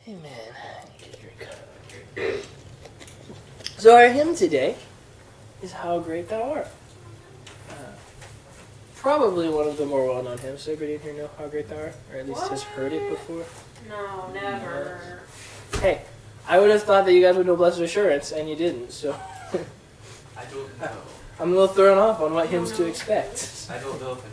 Amen. Get a drink. So our hymn today is How Great Thou Art. Probably one of the more well-known hymns. Does everybody in here know How Great Thou Art? Or at least has heard it before? No, never. Hey, I would have thought that you guys would know Blessed Assurance, and you didn't, so... I don't know. I'm a little thrown off on what hymns to expect. I don't know if it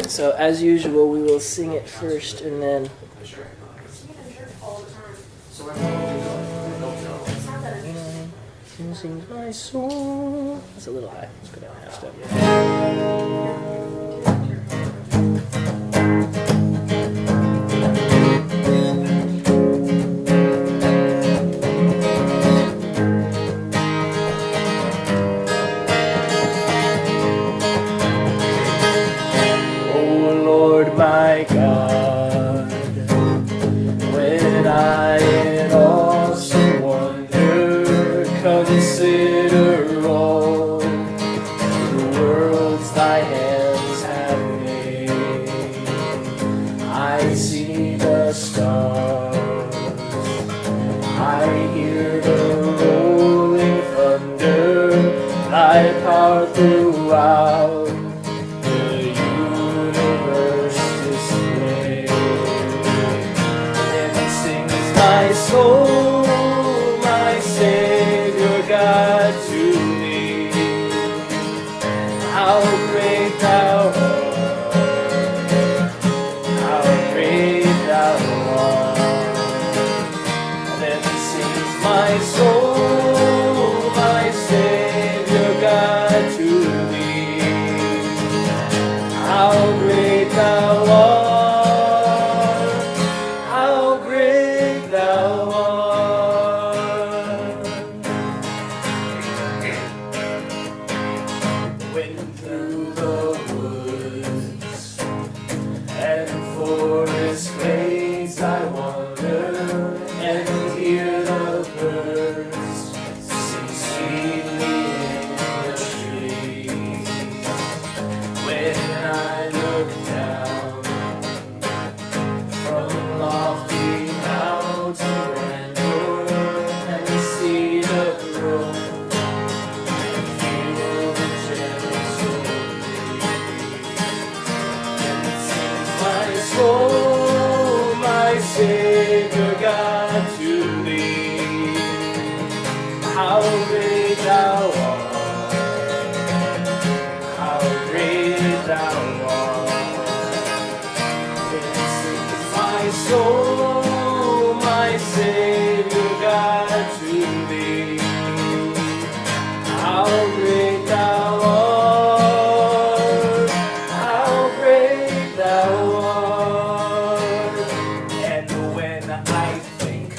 is. So, as usual, we will sing it first, and then... I'm sure I'm not. You get a jerk all the time. So I don't know. It's not that Sings my soul. That's a little high. Let's go down half step. Oh Lord my God, when I in awesome wonder consider all the worlds thy hands have made, I see the stars, I hear the rolling thunder, thy power throughout the universe display. Then sings my soul, my Savior God, to thee. How great thou art, how great thou art. Then sings my soul, my Savior God, to thee. How great thou art, how great thou art. When through the woods and forest glades I wander and hear the birds sing sweetly in the trees. When I look down from lofty mountain grandeur and see the grove and feel the gentle breeze, and sings my soul, my Savior God, to thee. How great thou art, how great thou art. Then sings my soul, my Savior God, to thee. How great thou art, how great thou art. And when I think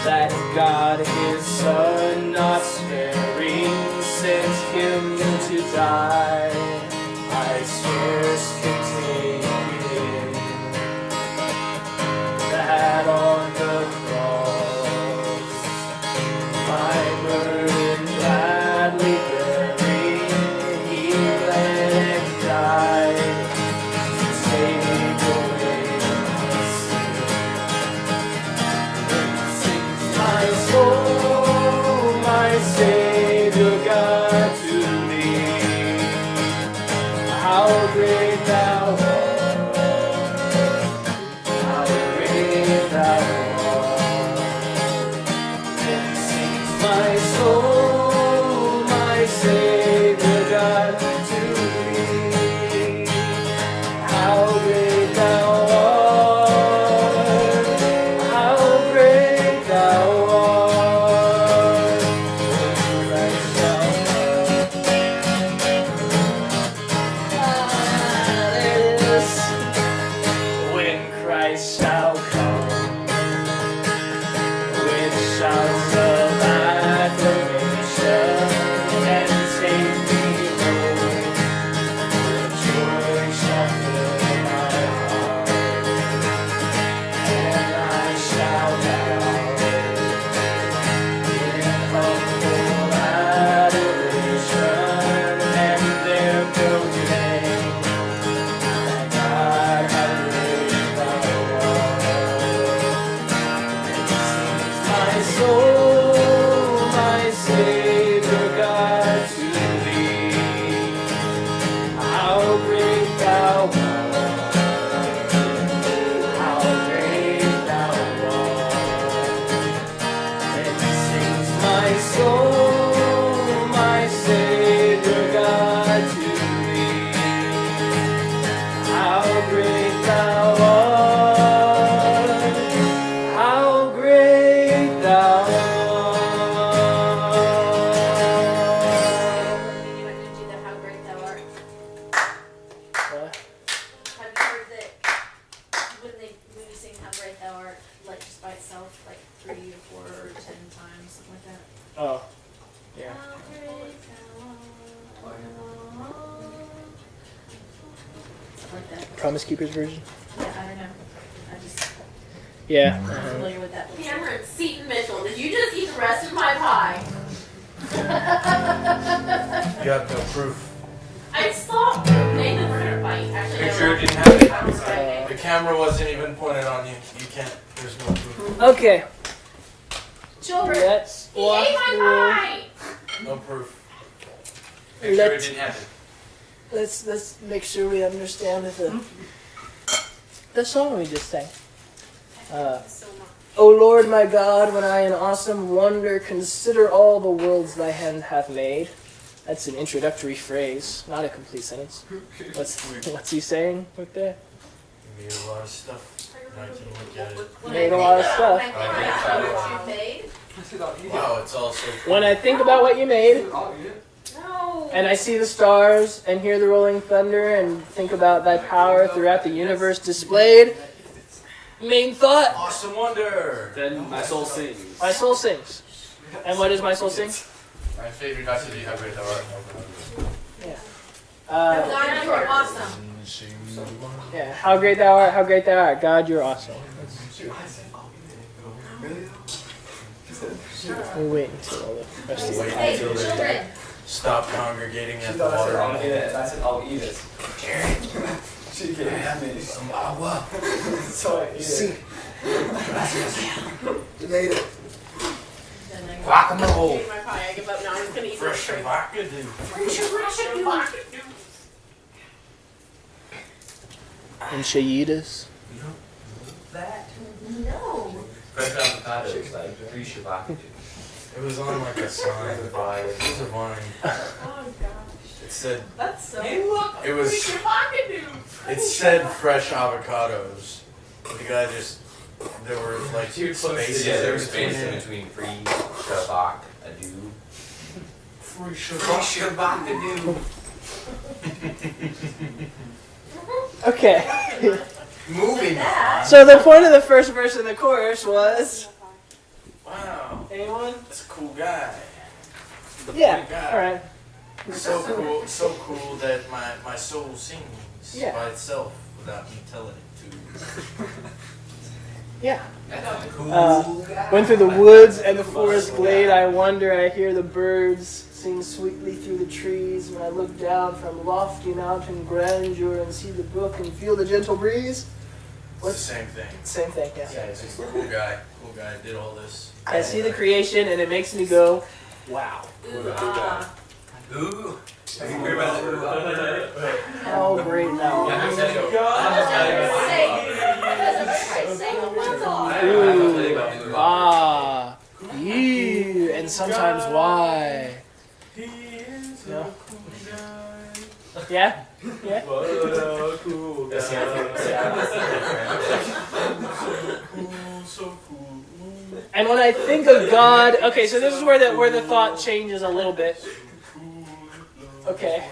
that God his Son not sparing sent him to die, I scarce can take it in. great thou art. How great thou art. You might need to do the how great thou art. What? Have you heard that when you sing how great thou art, like just by itself, like 3 or 4 or 10 times, something like that? Oh, yeah. How great thou art. Something like that. Promise Keeper's version? Yeah, I don't know. I just Yeah. I'm familiar with that. Cameron, Seton Mitchell, did you just eat the rest of my pie? You have no proof. I saw Nathan Brenner bite. Actually, Make no, sure no. it didn't happen. I was right. The camera wasn't even pointed on you. You can't. There's no proof. Okay. Children, Let's he walk ate my through. pie! No proof. Make sure it Let's- didn't happen. Let's make sure we understand the song we just sang. So much. O Lord my God, when I in awesome wonder consider all the worlds thy hand hath made. That's an introductory phrase, not a complete sentence. What's he saying with that? You made a lot of stuff. And I can look at it. Made a lot of stuff. When I think about what you made? Wow, it's all so cool. When I think about what you made, No. and I see the stars, and hear the rolling thunder, and think about thy power throughout the universe displayed, main thought, Awesome wonder. Then my soul sings. my soul sings. And what does my soul sing? My favorite guy to do how great thou art. God, you're awesome. Yeah, how great thou art, how great thou art. God, you're awesome. We'll wait until all the rest of Wait it. Hey, until they children. stop congregating at the water. I'll eat it. I said I'll eat it. She can't have me. So I eat it. You made it. Then I Guacamole. Ate my pie. I give up now. I'm just gonna eat Fresh this. avocado. And Shayitas. No. Fresh avocados, like free shabak. It was on like a sign. It was a vine. Oh gosh. It said. That's so. Hey, look. It was. It said fresh avocados. But the guy just. There were like spaces. Yeah, there was between space in it. between free shabak ado. Free Free shabak. shabak ado. Okay. Moving. So the point of the first verse of the chorus was... Wow. Anyone? That's a cool guy. Yeah, guy. alright. So cool that my soul sings Yeah. by itself without me telling it to. Yeah. Cool guy. Went through the woods and the forest glade, I wonder, I hear the birds sing sweetly through the trees. When I look down from lofty mountain grandeur and see the brook and feel the gentle breeze. It's the same thing. Same thing, yeah. Yeah, it's just a cool guy. Cool guy did all this. I see the creation and it makes me go, wow. Ooh. How great thou art. Ooh, ah, yee, and sometimes why. No. Yeah? Yeah? So cool. And when I think of God, okay, so this is where the thought changes a little bit. Okay.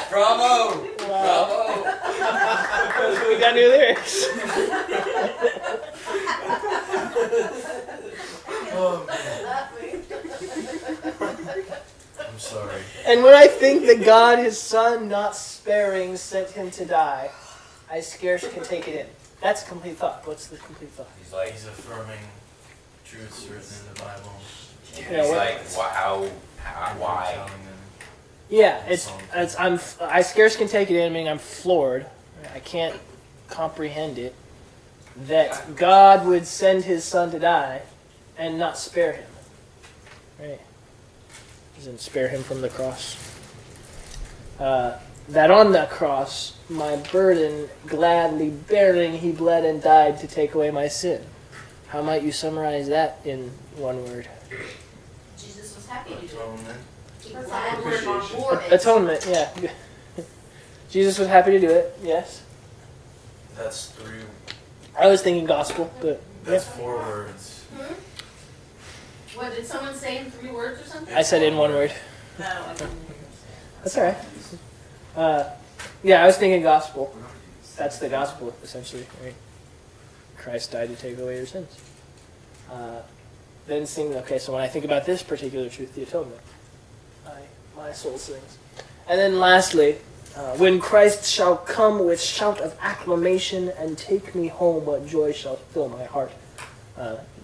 Bravo! Wow. We got new lyrics. I'm sorry. And when I think that God, his son, not sparing, sent him to die, I scarce can take it in. That's a complete thought. What's the complete thought? He's like, He's affirming truths written in the Bible. Yeah, he's what- like, why? Telling them. Yeah, I scarce can take it in, meaning I'm floored. I can't comprehend it. That God would send his son to die and not spare him. Right. Doesn't spare him from the cross. That on that cross, my burden gladly bearing, he bled and died to take away my sin. How might you summarize that in one word? Jesus was happy to do it. Atonement. That's not what we're on board. Atonement, yeah. Jesus was happy to do it, yes. That's three. I was thinking gospel, but That's 4 words. What, did someone say in 3 words or something? I said in one word. No, I didn't. That's all right. Yeah, I was thinking gospel. That's the gospel, essentially, right? Christ died to take away your sins. Then sing, okay, so when I think about this particular truth, the atonement, my soul sings. And then lastly, when Christ shall come with shout of acclamation and take me home, what joy shall fill my heart.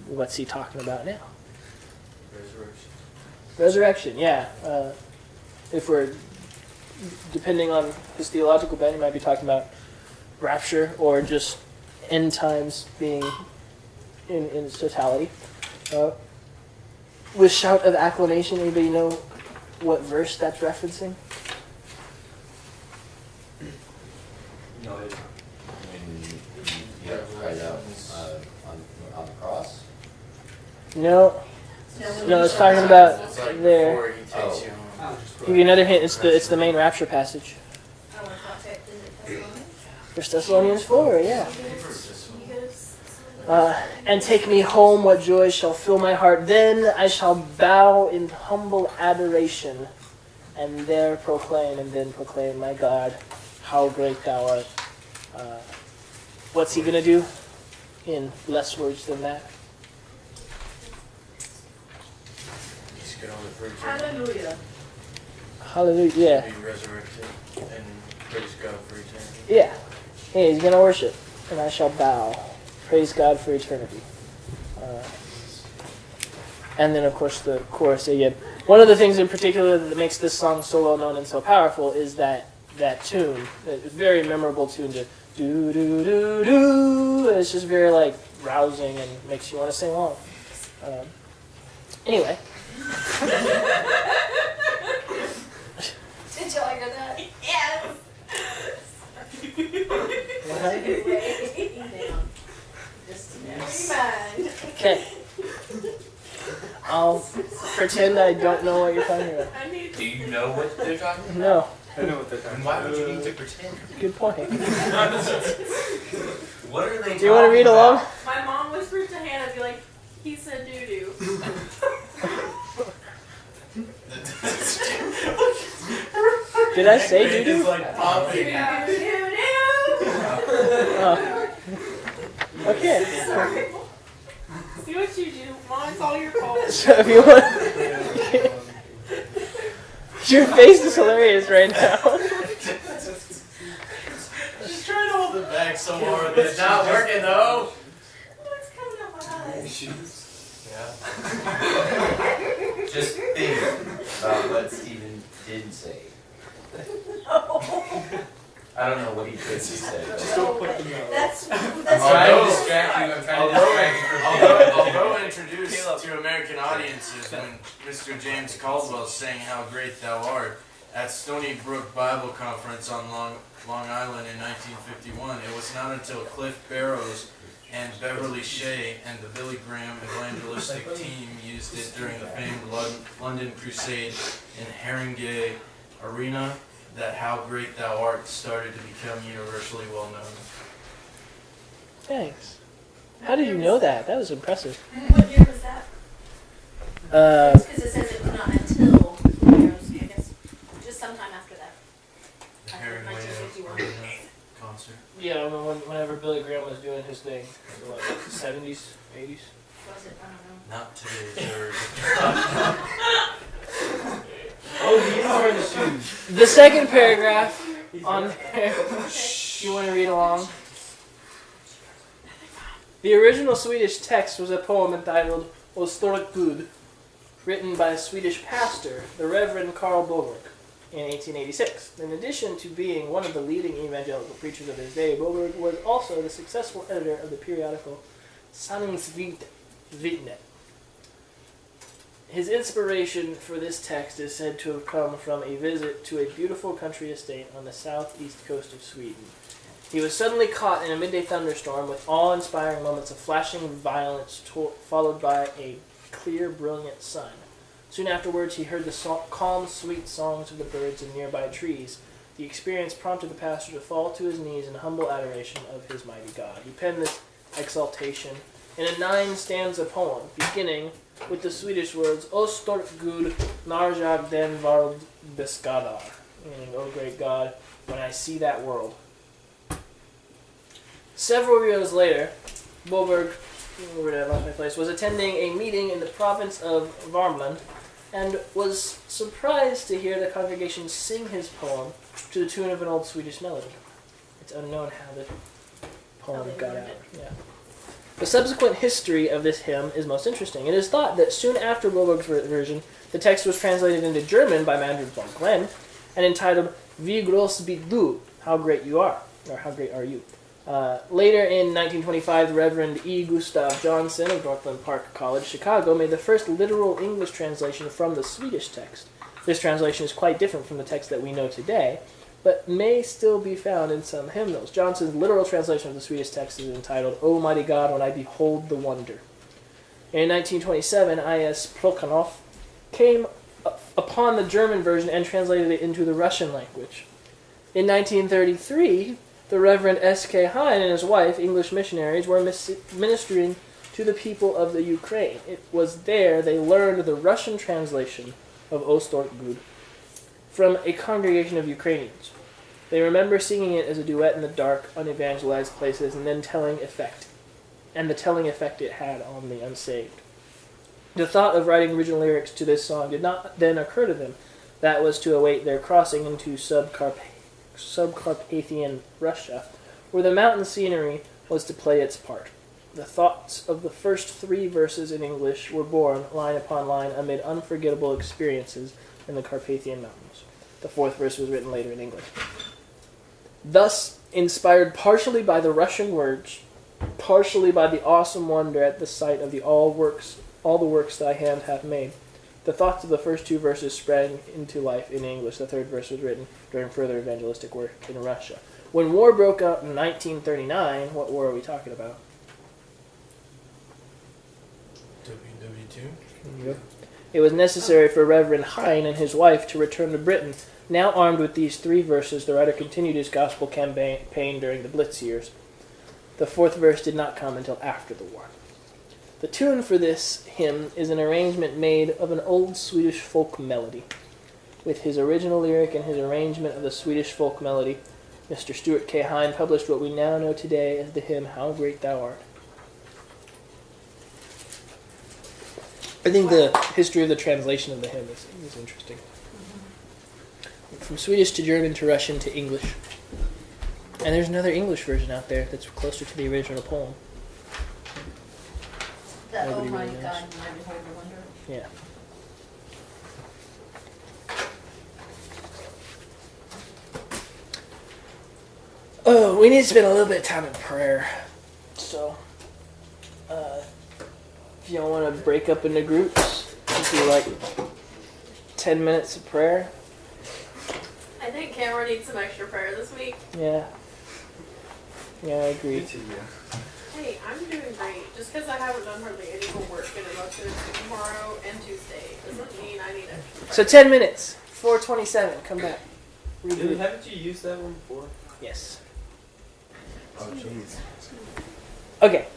What's he talking about now? Resurrection. Resurrection, yeah. If we're, depending on his theological bent, he might be talking about rapture or just end times being in its totality. With shout of acclamation, anybody know what verse that's referencing? No, When you cried out on the cross. No. No, it's talking about It's like there. before he takes you home. Give you another hint. It's the main rapture passage. I want to contact the Thessalonians. 1 Thessalonians 4, yeah. You guys. And take me home, what joy shall fill my heart. Then I shall bow in humble adoration, and then proclaim, my God, how great thou art. What's he going to do in less words than that? He's going to preach Hallelujah. Hallelujah. Yeah. be resurrected and praise God for eternity. Yeah. Hey, he's going to worship, and I shall bow. Praise God for eternity. And then, of course, the chorus again. One of the things in particular that makes this song so well known and so powerful is that tune. It's a very memorable tune to do do do do. It's just very like rousing and makes you want to sing along. Anyway. Did y'all hear that? Yes. Okay. I'll pretend I don't know what you're talking about. Do you know what they're talking about? No. I know what they're talking Then why would you need to pretend? Good point. What are they Do you want to read along? My mom whispered to Hannah, be like, he said doo-doo. Did I say doo-doo? It's like popping. Oh. Okay. Sorry. See what you do. Mom, it's all your fault. So if you want, your face is hilarious right now. Just trying to hold it back so hard. It's not working though. What's coming out my eyes? Yeah. Just think about what Stephen did say. I don't know what he could have said. Just don't put them out. That's I'm trying to distract you. I'm trying to distract you from Although introduced to American audiences when Mr. James Caldwell sang How Great Thou Art at Stony Brook Bible Conference on Long Island in 1951, it was not until Cliff Barrows and Beverly Shea and the Billy Graham evangelistic team used it during the famed London Crusade in Haringey Arena that How Great Thou Art started to become universally well known. Thanks. How did you know that? That was impressive. what year was that? Uh, Because it says it was not until, I guess, just sometime after that. After Haringey 1951. Arena concert. yeah, I remember whenever Billy Graham was doing his thing, so like 70s, 80s. Was it? I don't know. Not today, George. Oh, he's wearing the shoes. The second paragraph on there. You want to read along? The original Swedish text was a poem entitled O Storik Gud, written by a Swedish pastor, the Reverend Karl Boberg, in 1886. In addition to being one of the leading evangelical preachers of his day, Boberg was also the successful editor of the periodical Sanningsvittne. His inspiration for this text is said to have come from a visit to a beautiful country estate on the southeast coast of Sweden. He was suddenly caught in a midday thunderstorm with awe-inspiring moments of flashing violence followed by a clear, brilliant sun. Soon afterwards, he heard the calm, sweet songs of the birds in nearby trees. The experience prompted the pastor to fall to his knees in humble adoration of his mighty God. He penned this exaltation in a 9-stanza poem, beginning with the Swedish words, O stort Gud, när jag den värld beskådar, meaning, O great God, when I see that world. Several years later, Boberg, where did I lost my place, was attending a meeting in the province of Värmland and was surprised to hear the congregation sing his poem to the tune of an old Swedish melody. It's unknown how the poem got out. Yeah. The subsequent history of this hymn is most interesting. It is thought that soon after Boberg's version, the text was translated into German by Manfred von Glenn and entitled Wie groß bist du, How Great You Are, or How Great Are You. Later in 1925, the Reverend E. Gustav Johnson of Brooklyn Park College, Chicago, made the first literal English translation from the Swedish text. This translation is quite different from the text that we know today, but may still be found in some hymnals. Johnson's literal translation of the Swedish text is entitled, O Mighty God, When I Behold the Wonder. In 1927, I.S. Plekhanov came upon the German version and translated it into the Russian language. In 1933, the Reverend S.K. Hine and his wife, English missionaries, were ministering to the people of the Ukraine. It was there they learned the Russian translation of O Stort Gud from a congregation of Ukrainians. They remember singing it as a duet in the dark, unevangelized places, and then the telling effect it had on the unsaved. The thought of writing original lyrics to this song did not then occur to them. That was to await their crossing into subcarpathian Russia, where the mountain scenery was to play its part. The thoughts of the first 3 verses in English were born, line upon line, amid unforgettable experiences in the Carpathian Mountains. The 4th verse was written later in English. Thus, inspired partially by the Russian words, partially by the awesome wonder at the sight of all the works thy hand hath made, the thoughts of the first 2 verses sprang into life in English. The 3rd verse was written during further evangelistic work in Russia. When war broke out in 1939, what war are we talking about? WW2? Yep. It was necessary for Reverend Hine and his wife to return to Britain. Now armed with these 3 verses, the writer continued his gospel campaign during the Blitz years. The 4th verse did not come until after the war. The tune for this hymn is an arrangement made of an old Swedish folk melody. With his original lyric and his arrangement of the Swedish folk melody, Mr. Stuart K. Hine published what we now know today as the hymn How Great Thou Art. I think the history of the translation of the hymn is interesting. From Swedish to German to Russian to English. And there's another English version out there that's closer to the original poem. The Nobody Oh My really knows. God, When I Behold the Wonder. Yeah. Oh, we need to spend a little bit of time in prayer. So, if you want to break up into groups, do like 10 minutes of prayer. I think Cameron needs some extra prayer this week. Yeah. Yeah, I agree. Hey, I'm doing great. Just because I haven't done hardly any homework and I'm up to it tomorrow and Tuesday doesn't mean I need extra prayer. So 10 minutes. 4:27. Come back. Dude, haven't you used that one before? Yes. Oh, jeez. Okay.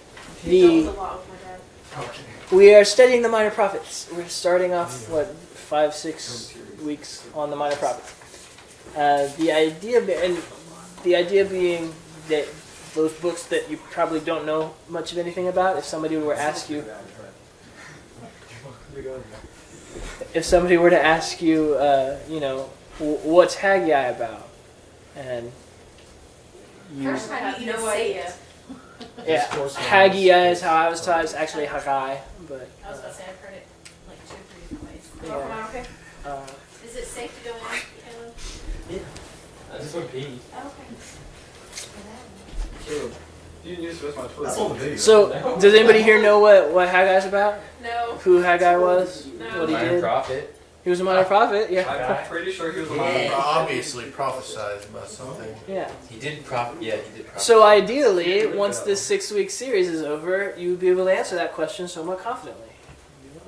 That was The a lot with my dad. Okay. We are studying the Minor Prophets. We're starting off, 5-6 weeks on the Minor Prophets. The idea being that those books that you probably don't know much of anything about, if somebody were to ask you, what's Haggai about, and you, First I time have you no even say idea. it. yeah, Haggai is how I was taught. It's actually Haggai, but I was about to say, I've heard it like 2 or 3 different ways. Oh, am I okay? Is it safe to go in, Caleb? I just want to pee. Oh, okay. You didn't use the rest of my toilet. so does anybody here know what Haggai's about? No. Who Haggai was? No. What he Minor did? prophet. He was a minor prophet. Yeah. I'm pretty sure he was a He minor prophet. obviously prophesied about something. Yeah. He did prophet. Yeah, he did prophet. So ideally, once this 6-week series is over, you would be able to answer that question somewhat confidently.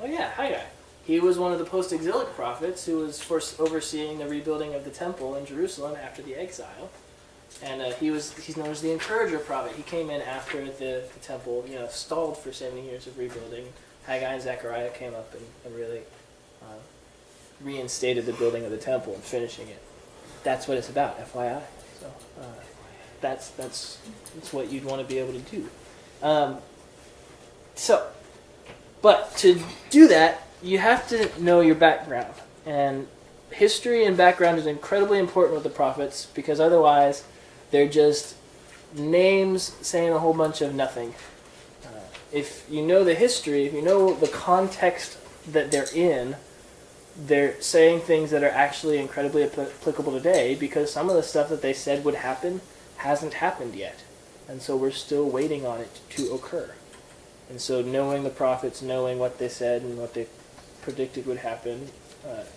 Oh yeah, Haggai. He was one of the post-exilic prophets who was overseeing the rebuilding of the temple in Jerusalem after the exile. And he's known as the encourager prophet. He came in after the temple, stalled for 70 years of rebuilding. Haggai and Zechariah came up and really reinstated the building of the temple and finishing it. That's what it's about, FYI. So that's what you'd want to be able to do. But to do that, you have to know your background. And history and background is incredibly important with the prophets, because otherwise they're just names saying a whole bunch of nothing. If you know the history, if you know the context that they're in, they're saying things that are actually incredibly applicable today, because some of the stuff that they said would happen hasn't happened yet. And so we're still waiting on it to occur. And so knowing the prophets, knowing what they said and what they predicted would happen,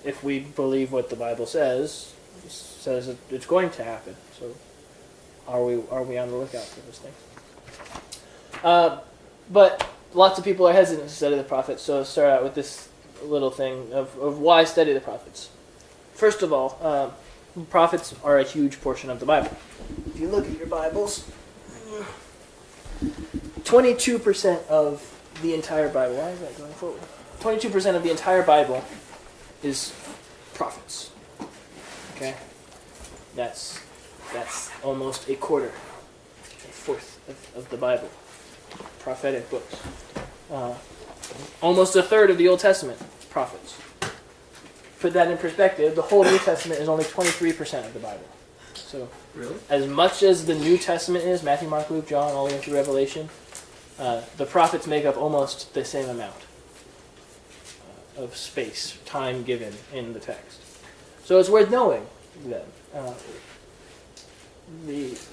if we believe what the Bible says that it's going to happen. So are we on the lookout for those things? But lots of people are hesitant to study the prophets, so I'll start out with this little thing of why study the prophets. First of all, prophets are a huge portion of the Bible. If you look at your Bibles, 22% of the entire Bible, why is that going forward? 22% of the entire Bible is prophets. Okay? That's almost a quarter, a fourth of the Bible. Prophetic books. Almost a third of the Old Testament, prophets. Put that in perspective, the whole New Testament is only 23% of the Bible. So, Really? as much as the New Testament is, Matthew, Mark, Luke, John, all the way through Revelation, the prophets make up almost the same amount of space, time given in the text. So it's worth knowing them.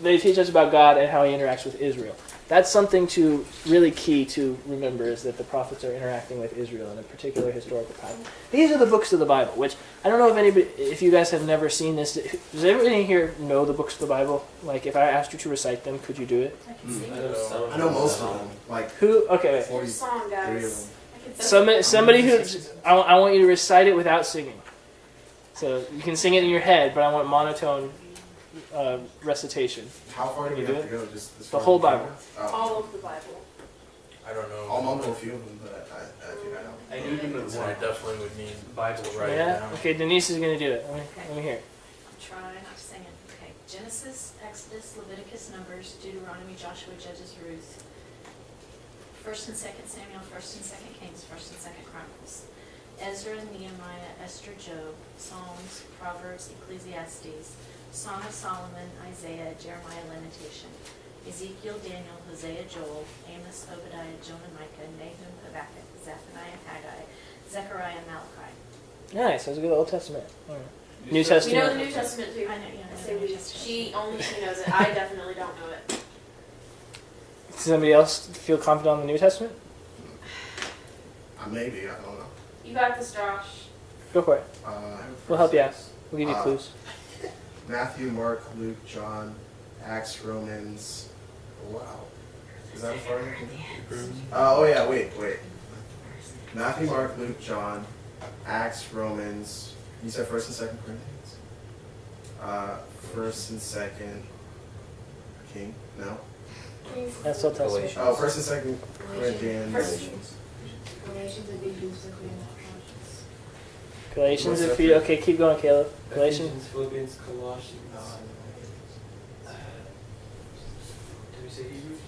They teach us about God and how he interacts with Israel. That's something to really key to remember, is that the prophets are interacting with Israel in a particular historical time. These are the books of the Bible, which I don't know if you guys have never seen this. Does everybody here know the books of the Bible? Like, if I asked you to recite them, could you do it? I can sing. I know most of them. Like Who? Okay, wait. Your song, 43 of guys. them. I can sing. Somebody who I want you to recite it without singing. So you can sing it in your head, but I want monotone recitation. How far do we Can you have do to go? Just as The far whole as we can Bible. go? Oh. All of the Bible. I don't know. I'll mumble a few of them, but I think I know. I knew them as So I definitely would need Bible to write it Yeah. down. Okay, Denise is gonna do it. Let me hear it. I'll try not to sing it. Okay. Genesis, Exodus, Leviticus, Numbers, Deuteronomy, Joshua, Judges, Ruth. 1st and 2nd Samuel, 1st and 2nd Kings, 1st and 2nd Chronicles. Ezra, Nehemiah, Esther, Job, Psalms, Proverbs, Ecclesiastes, Song of Solomon, Isaiah, Jeremiah, Lamentation, Ezekiel, Daniel, Hosea, Joel, Amos, Obadiah, Jonah, Micah, Nahum, Habakkuk, Zephaniah, Haggai, Zechariah, Malachi. Nice. That's a good Old Testament. All right. New We know Testament. the New Testament too. I know, yeah, I I say know the we. New Testament. She knows it. I definitely don't know it. Does somebody else feel confident on the New Testament? Maybe, I don't know. You got this, Josh. Go for it. We'll help you out. We'll give you Uh, clues. Matthew, Mark, Luke, John, Acts, Romans. Wow. Is that far? Oh yeah, wait. Matthew, Mark, Luke, John, Acts, Romans. You said 1st and 2nd Corinthians? 1st and 2nd King? No? That's Old Testament. Oh, 1st and 2nd Corinthians. Galatians, if you okay, keep going, Caleb. Galatians. Philippians, Colossians. Did we say Hebrews?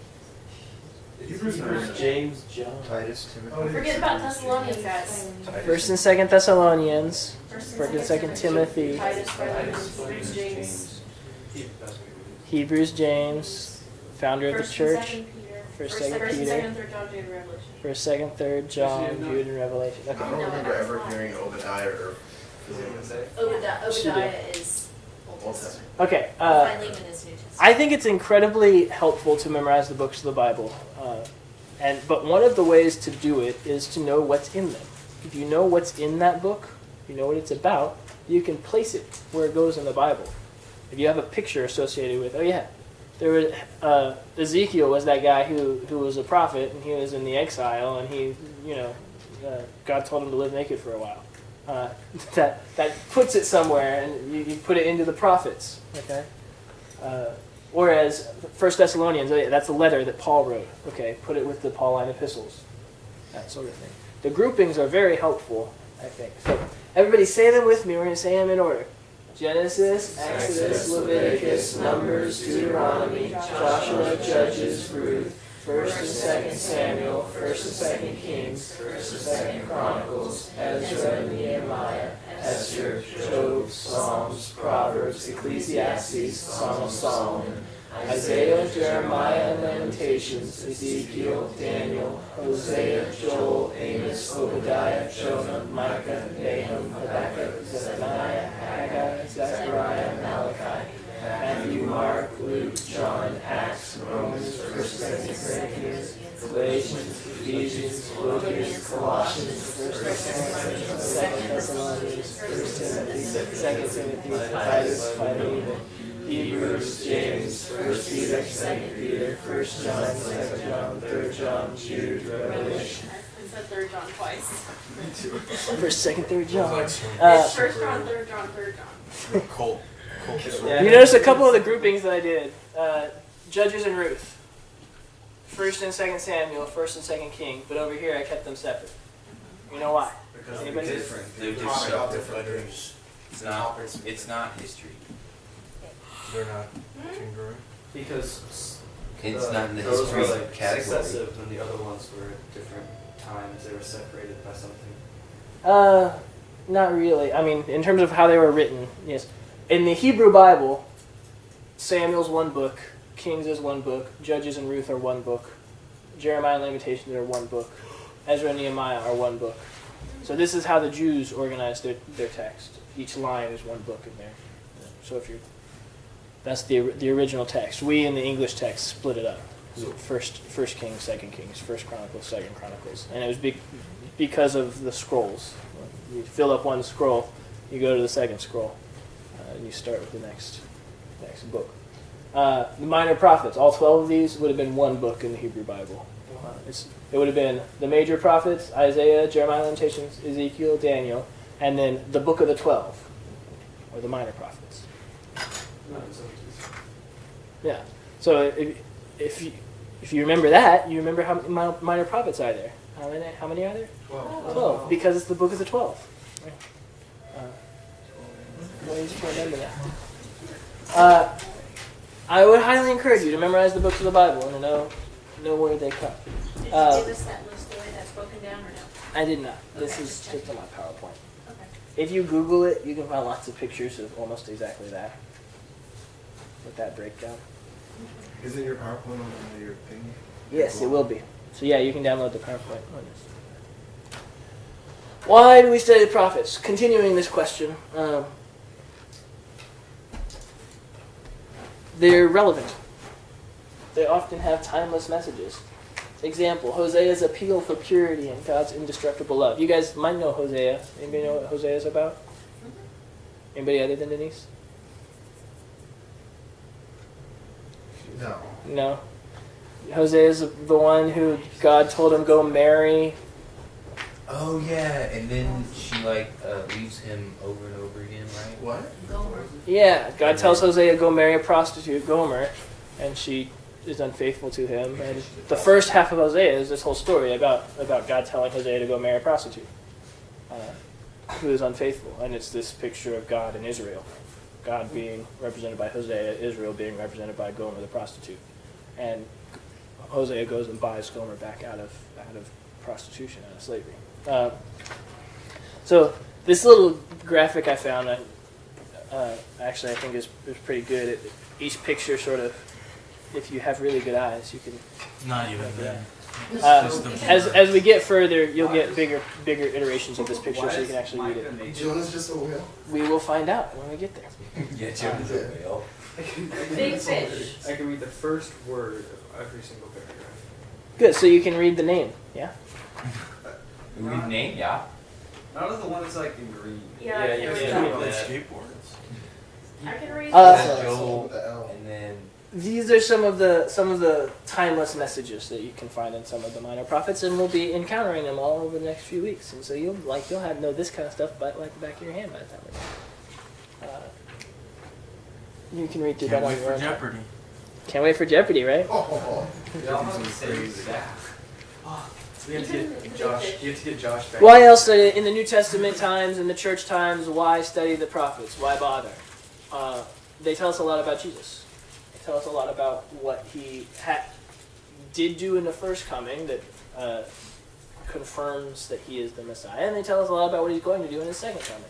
Hebrews 9. James, John. Titus, Timothy. Forget about Thessalonians, guys. 1st and 2nd Thessalonians. 1st 1st and 2nd Timothy. Titus, Philemon, James. Hebrews, James. Founder of the 1st and church. 2nd Peter. 1st, 1st, 2nd 2nd, Peter. 3rd John, Jude, Revelation. 1st, 2nd, 3rd John, Jude, and Revelation. I Okay. don't remember ever hearing Obadiah or Obadiah is Old Old Testament. Testament. Okay. Philemon is New Testament. I think it's incredibly helpful to memorize the books of the Bible, but one of the ways to do it is to know what's in them. If you know what's in that book, you know what it's about, you can place it where it goes in the Bible. If you have a picture associated with, there was Ezekiel was that guy who was a prophet, and he was in the exile, and he God told him to live naked for a while. That puts it somewhere, and you put it into the prophets. Okay. Whereas 1 Thessalonians, that's a letter that Paul wrote. Okay, put it with the Pauline epistles, that sort of thing. The groupings are very helpful, I think. So everybody say them with me. We're going to say them in order. Genesis, Exodus, Leviticus, Numbers, Deuteronomy, Joshua, Judges, Ruth, 1st and 2nd Samuel, 1st and 2nd Kings, 1st and 2nd Chronicles, Ezra and Nehemiah, Esther, Job, Psalms, Proverbs, Ecclesiastes, Song of Solomon, Isaiah, Jeremiah, and Lamentations, Ezekiel, Daniel, Hosea, Joel, Amos, Obadiah, Jonah, Micah, Nahum, Habakkuk, Zephaniah, Haggai, Zechariah, Malachi, Matthew, Mark, Luke, John, Acts, Romans, 1st, 2nd Corinthians, Galatians, Ephesians, Philippians, Colossians, 1st, 2nd Thessalonians, 1st Timothy, 2nd Timothy, Titus, Philemon, Hebrews, James, 1st Peter, 2nd Peter, 1st John, 2nd John, 3rd John, Jude, Revelation. I said 3rd John twice. 1st, 2nd, 3rd John. It's 1st John, 3rd John, 3rd John. Colt. You notice a couple of the groupings that I did. Judges and Ruth. 1st and 2nd Samuel, 1st and 2nd King. But over here I kept them separate. You know why? Because Anybody? they're different. They're They're just talking about different different things. things. It's not history. They're not congruent. Because It's not in the those history were like category. successive, and the other ones were at different times. They were separated by something. Not really. I mean, in terms of how they were written, yes. In the Hebrew Bible, Samuel's one book, Kings is one book, Judges and Ruth are one book, Jeremiah and Lamentations are one book, Ezra and Nehemiah are one book. So this is how the Jews organized their text. Each line is one book in there. So if you're, that's the original text. We in the English text split it up. First Kings, 2nd Kings, 1st Chronicles, 2nd Chronicles, and it was because of the scrolls. You fill up one scroll, you go to the second scroll, and you start with the next book. The minor prophets, all 12 of these would have been one book in the Hebrew Bible. It would have been the major prophets: Isaiah, Jeremiah, Lamentations, Ezekiel, Daniel, and then the book of the 12, or the minor prophets. Yeah. So if you remember that, you remember how many minor prophets are there. How many are there? 12. Because it's the book of the 12. Ways to remember that. I would highly encourage you to memorize the books of the Bible and to know where they come. Did you give us that list the way that's broken down, or no? I did not. This Okay, is just just on checking. my PowerPoint. Okay. If you Google it, you can find lots of pictures of almost exactly that. With that breakdown. Isn't your PowerPoint on your thing? Yes, it will be. So yeah, you can download the PowerPoint on this. Why do we study the prophets? Continuing this question, they're relevant. They often have timeless messages. Example, Hosea's appeal for purity and God's indestructible love. You guys might know Hosea. Anybody know what Hosea is about? Anybody other than Denise? No. No. Hosea is the one who God told him go marry. Oh yeah, and then she leaves him over and over again, right? What? Gomer. Yeah, God tells Hosea go marry a prostitute, Gomer, and she is unfaithful to him. And the first half of Hosea is this whole story about God telling Hosea to go marry a prostitute who is unfaithful. And it's this picture of God and Israel. God being represented by Hosea, Israel being represented by Gomer the prostitute. And Hosea goes and buys Gomer back out of prostitution, out of slavery. So this little graphic I found, actually I think is pretty good. Each picture sort of, if you have really good eyes, you can. Not even then. As we get further, you'll get bigger iterations of this picture, so you can actually read it. Jonah's just a whale. We will find out when we get there. Yeah, Jonah's a whale. Big fish. I can read the first word of every single paragraph. Good, so you can read the name. Yeah. Read name, yeah. Not of the one that's like in green. Yeah, I can read Yeah, that. with skateboards. I can read Uh, that. Joel, With the L. and then these are some of the timeless messages that you can find in some of the minor prophets, and we'll be encountering them all over the next few weeks. And so you'll know this kind of stuff like the back of your hand by the time we're done. You can read through Can't that wait on your for own time. Jeopardy. Can't wait for Jeopardy, right? Oh, Y'all have the same staff. We have to get Josh. You have to get Josh back. Why else in the New Testament times, in the church times, why study the prophets? Why bother? They tell us a lot about Jesus. They tell us a lot about what he did do in the first coming that confirms that he is the Messiah. And they tell us a lot about what he's going to do in his second coming.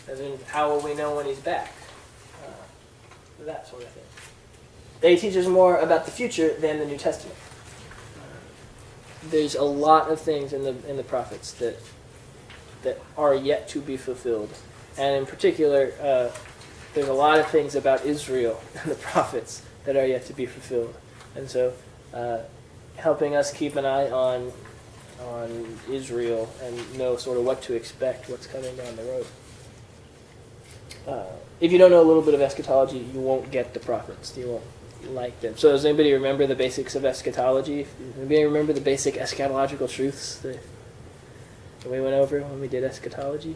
As in, how will we know when he's back? That sort of thing. They teach us more about the future than the New Testament. There's a lot of things in the prophets that are yet to be fulfilled, and in particular, there's a lot of things about Israel in the prophets that are yet to be fulfilled, and so helping us keep an eye on Israel and know sort of what to expect, what's coming down the road. If you don't know a little bit of eschatology, you won't get the prophets. You won't like them. So does anybody remember the basics of eschatology? Anybody remember the basic eschatological truths that we went over when we did eschatology?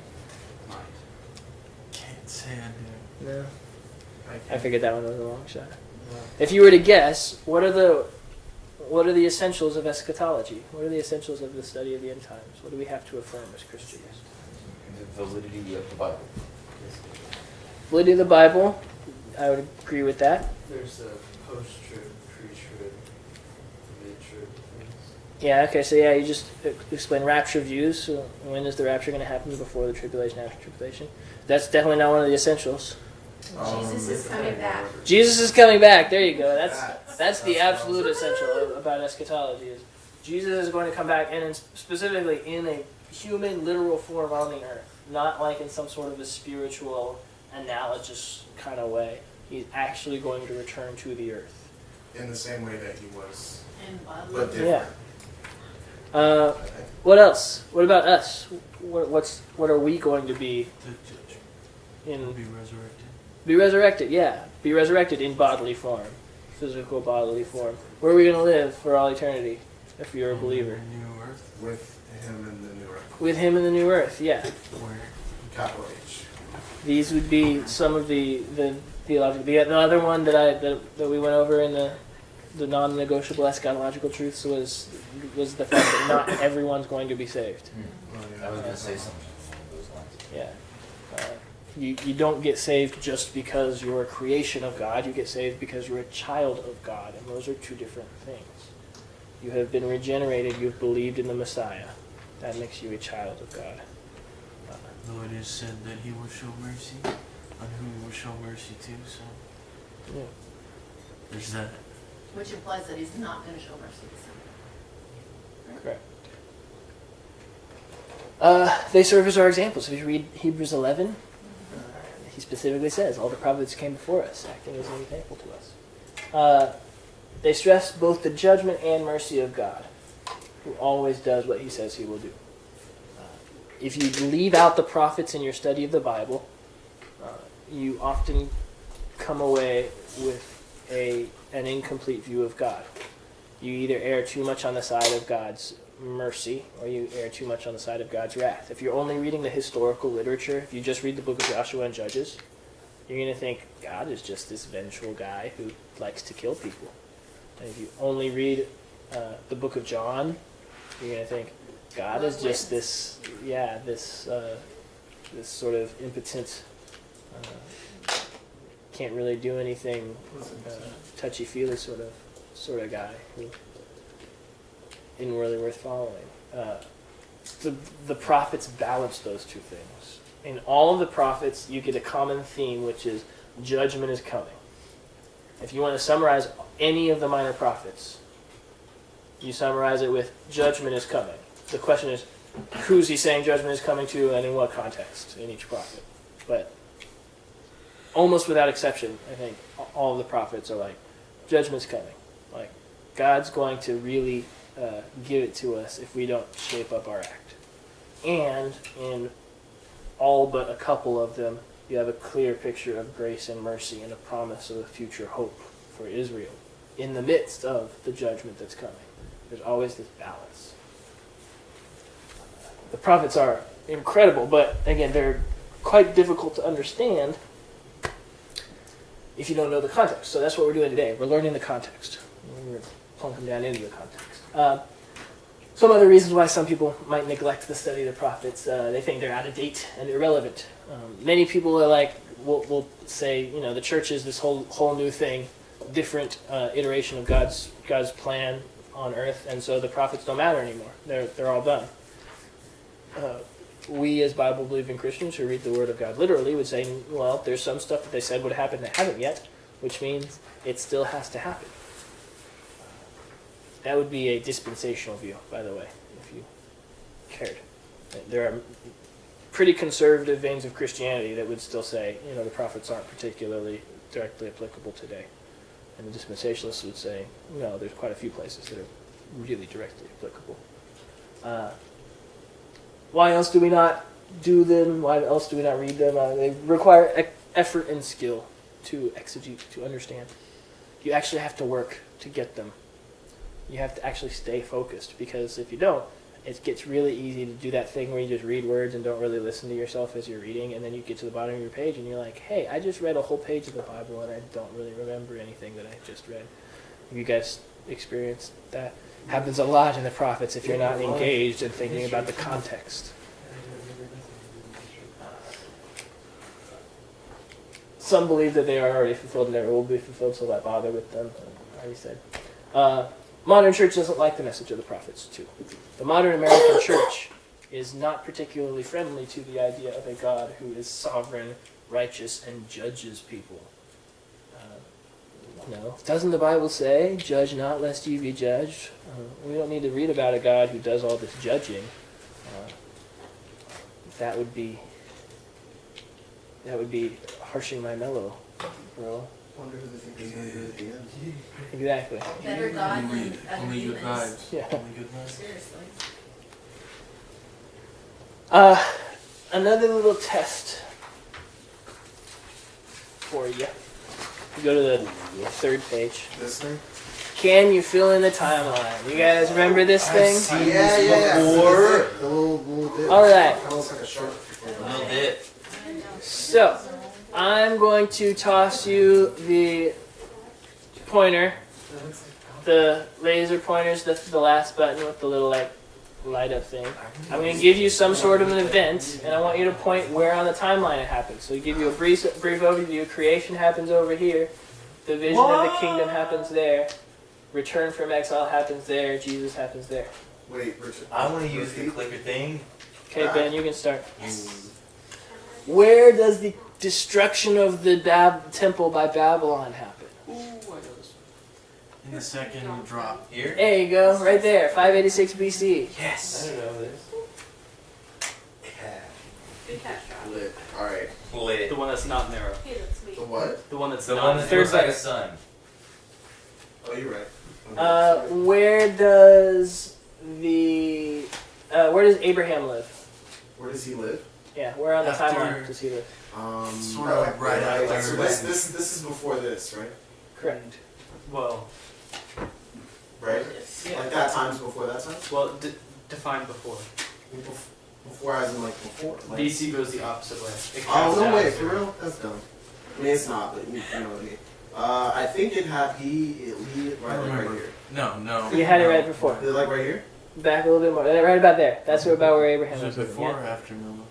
Can't say I do. No? I figured that one was a long shot. If you were to guess, what are the essentials of eschatology? What are the essentials of the study of the end times? What do we have to affirm as Christians? The validity of the Bible. Validity of the Bible, I would agree with that. There's a post-trib, pre-trib, mid-trib things. Yeah, okay, so yeah, you just explain rapture views. So when is the rapture going to happen, before the tribulation, after tribulation? That's definitely not one of the essentials. Jesus is coming back. Jesus is coming back. There you go. That's the absolute essential about eschatology. Is Jesus is going to come back, and specifically in a human, literal form on the earth, not like in some sort of a spiritual, analogous kind of way. He's actually going to return to the earth. in the same way that he was, And but Yeah. different. What else? What about us? What are we going to be The judge in? will be resurrected. Be resurrected, yeah. Be resurrected in bodily form. Physical bodily form. Where are we going to live for all eternity if you're a believer? New earth. With him in the new earth. With him in the new earth, yeah. Where? Capital H. These would be some of the theological. The other one that we went over in the non-negotiable eschatological truths was the fact that not everyone's going to be saved. I was going to say something along those lines. Yeah. You don't get saved just because you're a creation of God. You get saved because you're a child of God, and those are two different things. You have been regenerated. You've believed in the Messiah. That makes you a child of God. Though it is said that he will show mercy on whom he will show mercy to, so Yeah. there's that. Which implies that he's not going to show mercy to some. Correct. They serve as our examples. If you read Hebrews 11, he specifically says, all the prophets came before us, acting as an example to us. They stress both the judgment and mercy of God, who always does what he says he will do. If you leave out the prophets in your study of the Bible, you often come away with an incomplete view of God. You either err too much on the side of God's mercy, or you err too much on the side of God's wrath. If you're only reading the historical literature, if you just read the book of Joshua and Judges, you're going to think God is just this vengeful guy who likes to kill people. And if you only read the book of John, you're going to think God is just this sort of impotent, can't really do anything, touchy-feely sort of guy who isn't really worth following. The prophets balance those two things. In all of the prophets, you get a common theme, which is judgment is coming. If you want to summarize any of the minor prophets, you summarize it with judgment is coming. The question is, who's he saying judgment is coming to, and in what context in each prophet? But almost without exception, I think all of the prophets are like, judgment's coming. Like, God's going to really give it to us if we don't shape up our act. And in all but a couple of them, you have a clear picture of grace and mercy and a promise of a future hope for Israel in the midst of the judgment that's coming. There's always this balance. The prophets are incredible, but again, they're quite difficult to understand if you don't know the context. So that's what we're doing today. We're learning the context. We're plunking down into the context. Some other reasons why some people might neglect the study of the prophets. They think they're out of date and irrelevant. Many people are like, will say, the church is this whole new thing, different iteration of God's plan on earth, and so the prophets don't matter anymore. They're all done. We as Bible-believing Christians who read the Word of God literally would say, well, there's some stuff that they said would happen that haven't yet, which means it still has to happen. That would be a dispensational view, by the way, if you cared. There are pretty conservative veins of Christianity that would still say, the prophets aren't particularly directly applicable today. And the dispensationalists would say, no, there's quite a few places that are really directly applicable. Why else do we not do them? Why else do we not read them? They require effort and skill to exegete, to understand. You actually have to work to get them. You have to actually stay focused, because if you don't, it gets really easy to do that thing where you just read words and don't really listen to yourself as you're reading, and then you get to the bottom of your page and you're like, hey, I just read a whole page of the Bible and I don't really remember anything that I just read. Have you guys experienced that? Happens a lot in the prophets if you're not engaged and thinking about the context. Some believe that they are already fulfilled and never will be fulfilled, so why bother with them? I already said. Modern church doesn't like the message of the prophets, too. The modern American church is not particularly friendly to the idea of a God who is sovereign, righteous, and judges people. No. Doesn't the Bible say, judge not lest you be judged? We don't need to read about a God who does all this judging. That would be harshing my mellow, bro. Wonder who they think is going to do at the end. Exactly. Better God than Only other good humans. vibes. Yeah. Only good vibes. Seriously. Another little test for you. You go to the third page. This thing? Can you fill in the timeline? You guys remember this thing? Yeah. Before. The little bit. All right. Kind of looks like a shark. A little bit. So, I'm going to toss you the pointer, the laser pointer's the last button with the little light up thing. I'm going to give you some sort of an event, and I want you to point where on the timeline it happens. So, give you a brief overview. Creation happens over here. The vision of the kingdom happens there. Return from exile happens there. Jesus happens there. Wait, Richard. I want to use the clicker thing. Okay, Ben, you can start. Where does the destruction of the temple by Babylon happen? Ooh, I know this one. In the second drop. Here? There you go, right there, 586 BC. Yes. I don't know this. Good catch, Josh. Lit. Alright. Lit. The one that's not narrow. Hey, that's me. The what? The one that's The not one that Third looks like a button. sun. Oh, you're right. Where does Abraham live? Where does he live? Yeah, where on the After- timeline does he live? Sort of right after. So this is before this, right? Correct. Well, Right? Like that time's before that time? define before. Before as in like before. Like, BC goes the opposite way. It oh, counts no down. way, for real? That's dumb. I mean, it's not, but you know what I mean. I think he right here. No. You had it right before. Is it like right here? Back a little bit more. Right about there. That's about where Abraham Is was it living. before Yeah. or after Noah?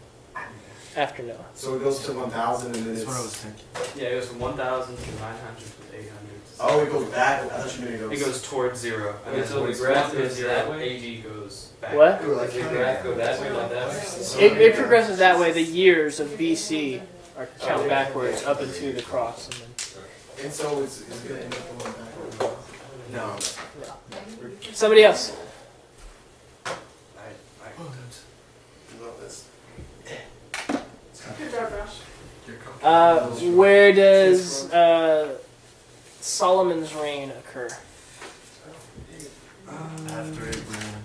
After Noah. So it goes to 1,000 and then That's it's... what I was thinking. Yeah, it goes from 1,000 to 900 to 800. Oh, it goes back? I thought you meant It goes towards zero. And Okay, then so when the the graph goes goes zero, that way? AD goes back. What? We were like, Does the graph go that way, not that way? It progresses that way. The years of BC are count backwards up into the cross. And then, And so it's going to end up going back. No. somebody else. No, that's... Good job, Josh. Where does Solomon's reign occur? After Abraham.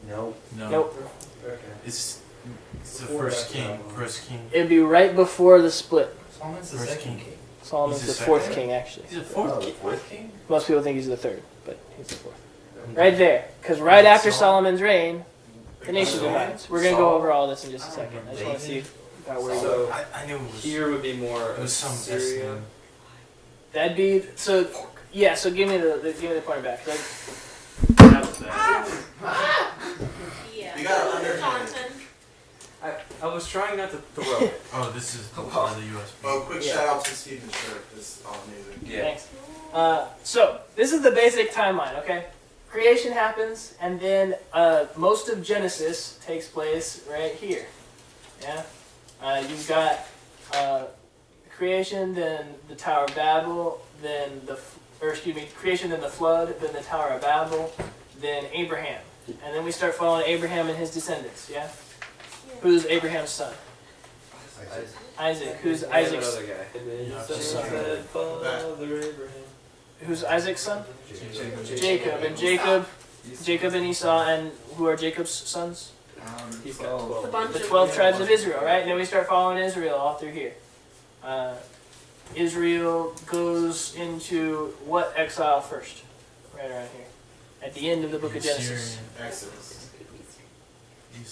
Nope. No. Nope. Okay. It's the first king. First king. It'd be right before the split. Solomon's the First second king. king. Solomon's He's the the fourth second? king, actually. He's a Oh, fourth king? Most people think he's the third, but he's the fourth. Right there. Because right after Solomon's reign, the nation divides. We're going to go over all this in just a second. I just want to see about where you go. So I knew it was. here would be more It was some Assyria. That'd be, so, yeah, so give me the pointer back. Like, Yeah. You got under- Taunton. I was trying not to throw it. Oh, this is the USB. Oh, quick Yeah. shout out to Steven Shirk. This is all amazing. Thanks. So, this is the basic timeline, okay? Creation happens, and then most of Genesis takes place right here. Yeah? You've got creation, then the Tower of Babel, then creation, then the flood, then the Tower of Babel, then Abraham. And then we start following Abraham and his descendants, yeah? Who's Abraham's son? Isaac. Who's Isaac's? Another guy. And then Yeah, he son. said, Father Abraham. Who's Isaac's son? Jacob. Jacob. And Jacob and Esau, and who are Jacob's sons? He's got 12. The bunch The of 12 tribes of Israel, right? And then we start following Israel all through here. Israel goes into what exile first? Right around here. At the end of the book of Genesis. Exodus.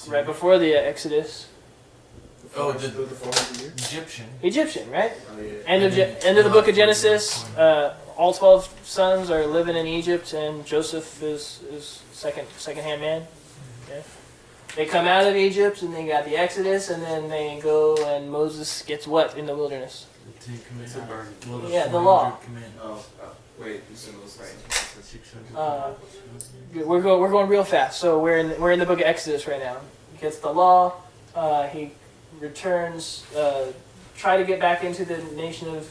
Right before the Exodus. Oh, the 400 years? Egyptian. Egyptian, right? Oh, yeah. End of the book of Genesis. All 12 sons are living in Egypt, and Joseph is second-hand man. Yeah. They come out of Egypt, and they got the Exodus, and then they go, and Moses gets what in the wilderness? The Ten Commandments. It's a burn. Well, the Yeah, the 400 law. commandments. Oh, wait, you said those right. 600. We're going real fast. So we're in the book of Exodus right now. He gets the law. He returns. Try to get back into the nation of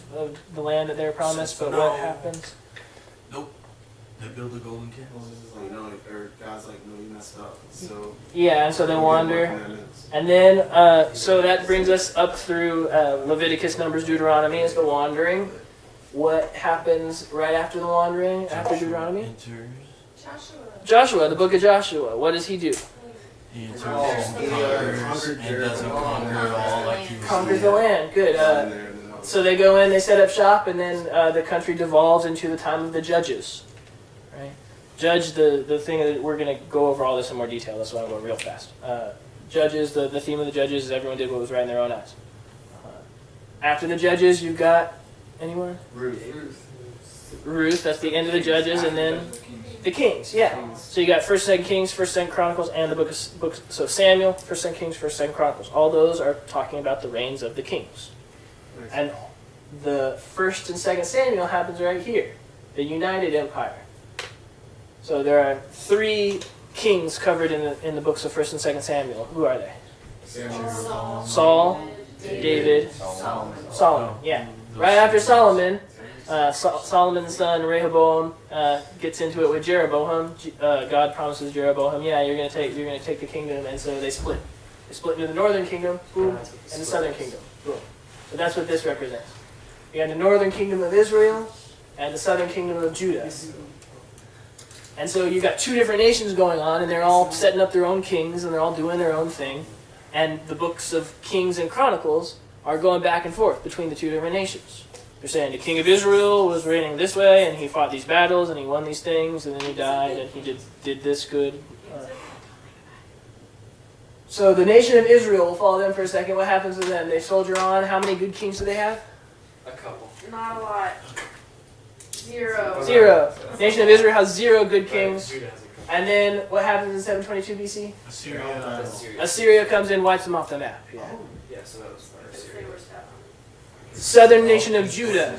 the land that they're promised. But what happens? They build a golden calf. Moses is like, no, or God's like, no, you messed up. So. Yeah, and so they wander. And then, so that brings us up through Leviticus, Numbers, Deuteronomy is the wandering. What happens right after the wandering, after Deuteronomy? Enters. Joshua, the book of Joshua. What does he do? He enters Oh, and he, conquers and doesn't conquer all like he was. Conquers the land. Good. So they go in, they set up shop, and then the country devolves into the time of the judges. Right? Judge, the thing that we're going to go over all this in more detail. That's why I'm going real fast. Judges, the theme of the judges is everyone did what was right in their own eyes. After the judges, you've got anyone? Ruth, that's the end of the judges, and then the kings. Yeah. So you got 1st, 2nd Kings, 1st, 2nd Chronicles, and the book. So Samuel, 1st, 2nd Kings, 1st, 2nd Chronicles. All those are talking about the reigns of the kings. And the 1st and 2nd Samuel happens right here, the United Empire. So there are 3 kings covered in the books of 1st and 2nd Samuel. Who are they? Saul, David, Solomon. Yeah. Right after Solomon, Solomon's son Rehoboam gets into it with Jeroboam. God promises Jeroboam, yeah, you're gonna take the kingdom, and so they split. They split into the northern kingdom, boom, and the southern kingdom, boom. So that's what this represents. You got the northern kingdom of Israel and the southern kingdom of Judah. And so you've got 2 different nations going on, and they're all setting up their own kings, and they're all doing their own thing. And the books of Kings and Chronicles are going back and forth between the 2 different nations. They're saying the king of Israel was reigning this way, and he fought these battles, and he won these things, and then he died, and he did this good. So the nation of Israel, we'll follow them for a second. What happens to them? They soldier on. How many good kings do they have? A couple. Not a lot. 0. 0. Nation of Israel has 0 good kings. And then what happens in 722 BC? Assyria. Assyria comes in, wipes them off the map. Yeah. Yeah, so that was They were stubborn. Southern nation of Judah.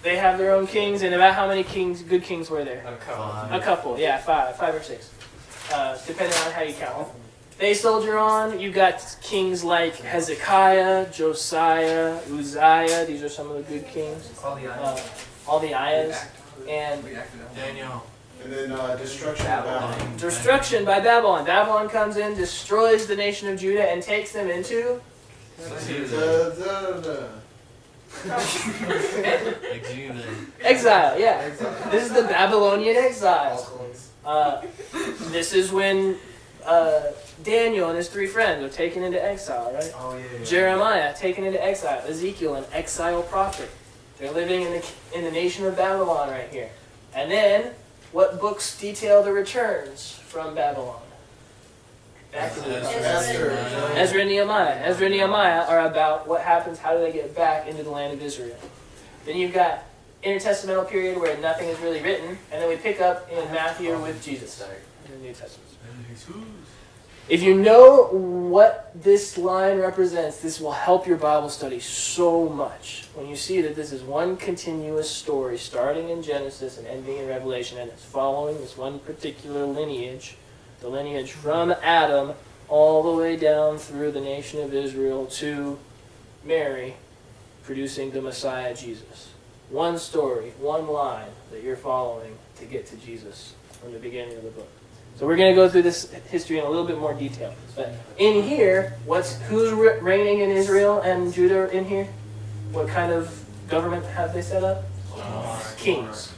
They have their own kings, and about how many good kings were there? a couple. A couple, yeah, 5 or 6, depending on how you count them. They soldier on. You got kings like Hezekiah, Josiah, Uzziah. These are some of the good kings. All the ayahs. And Daniel. And then destruction of Babylon. destruction by Babylon. Babylon comes in, destroys the nation of Judah, and takes them into exile. Yeah, this is the Babylonian exile. This is when Daniel and his 3 friends are taken into exile, right? Oh yeah. Jeremiah taken into exile. Ezekiel, an exile prophet. They're living in the nation of Babylon right here. And then, what books detail the returns from Babylon? Back to Ezra and Nehemiah. Ezra and Nehemiah are about what happens, how do they get back into the land of Israel. Then you've got intertestamental period where nothing is really written, and then we pick up in Matthew with Jesus in the New Testament. If you know what this line represents, this will help your Bible study so much. When you see that this is one continuous story starting in Genesis and ending in Revelation, and it's following this one particular lineage, the lineage from Adam all the way down through the nation of Israel to Mary, producing the Messiah, Jesus. One story, one line that you're following to get to Jesus from the beginning of the book. So we're going to go through this history in a little bit more detail. But in here, who's reigning in Israel and Judah in here? What kind of government have they set up? Kings.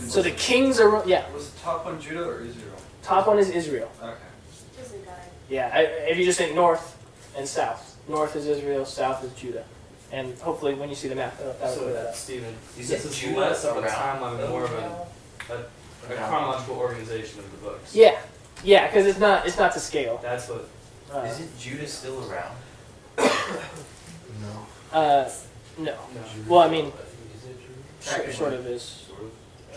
So the kings are, Was the top one Judah or Israel? Top one is Israel. Okay. Yeah, if you just think north and south. North is Israel, south is Judah. And hopefully when you see the map, that'll clear that up. Stephen, Is this it is Judah less of a around? timeline and more of a chronological organization of the books. Yeah, because it's not to scale. That's what. Isn't Judah still around? No. No. Well, I mean, sort of is.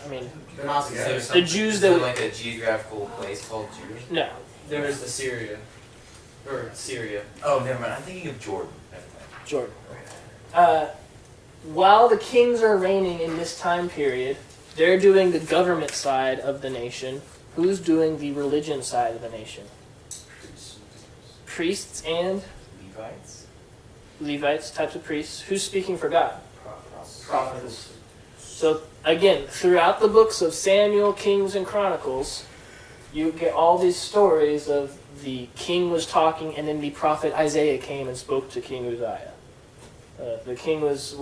I mean, They're not together. the Jews Is that there like a geographical place called Judah? no. There is the Syria. Oh, never mind. I'm thinking of Jordan. Never mind. Jordan. While the kings are reigning in this time period, they're doing the government side of the nation. Who's doing the religion side of the nation? Priests and Levites, types of priests. Who's speaking for God? Prophets. So again, throughout the books of Samuel, Kings, and Chronicles, you get all these stories of the king was talking, and then the prophet Isaiah came and spoke to King Uzziah. The king was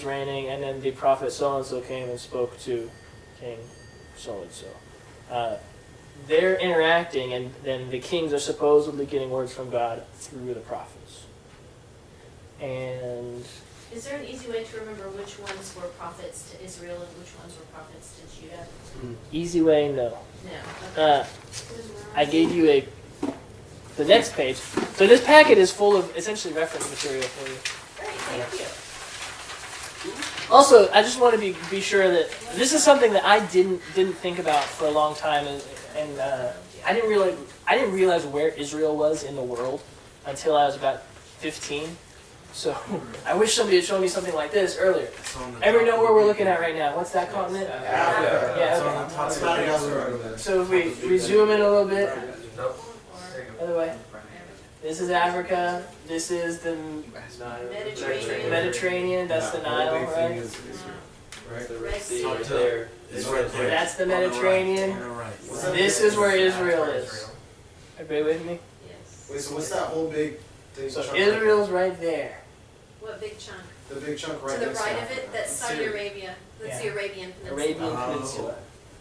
reigning, and then the prophet so-and-so came and spoke to King so-and-so. They're interacting, and then the kings are supposedly getting words from God through the prophets. And Is there an easy way to remember which ones were prophets to Israel and which ones were prophets to Judah? easy way, no. No. I gave you the next page. So this packet is full of essentially reference material for you. Great, thank you. Also, I just want to be sure that this is something that I didn't think about for a long time, and I didn't realize where Israel was in the world until I was about 15. So I wish somebody had shown me something like this earlier. Everyone know where we're looking at right now? What's that continent? Africa. Yeah. It's about a So if we zoom in a little bit, other way. This is Africa. This is the Mediterranean. That's the Nile, right? The Red Sea Right right there. It's right there. That's the Mediterranean. On the right. This is where Israel is. Everybody with me? Yes. Wait, so what's that whole big So chunk Israel's right there. What big chunk? The big chunk right To the next to right of Africa. it, that's Saudi Arabia. That's the Yeah. Arabian Peninsula. Arabian Oh. Peninsula.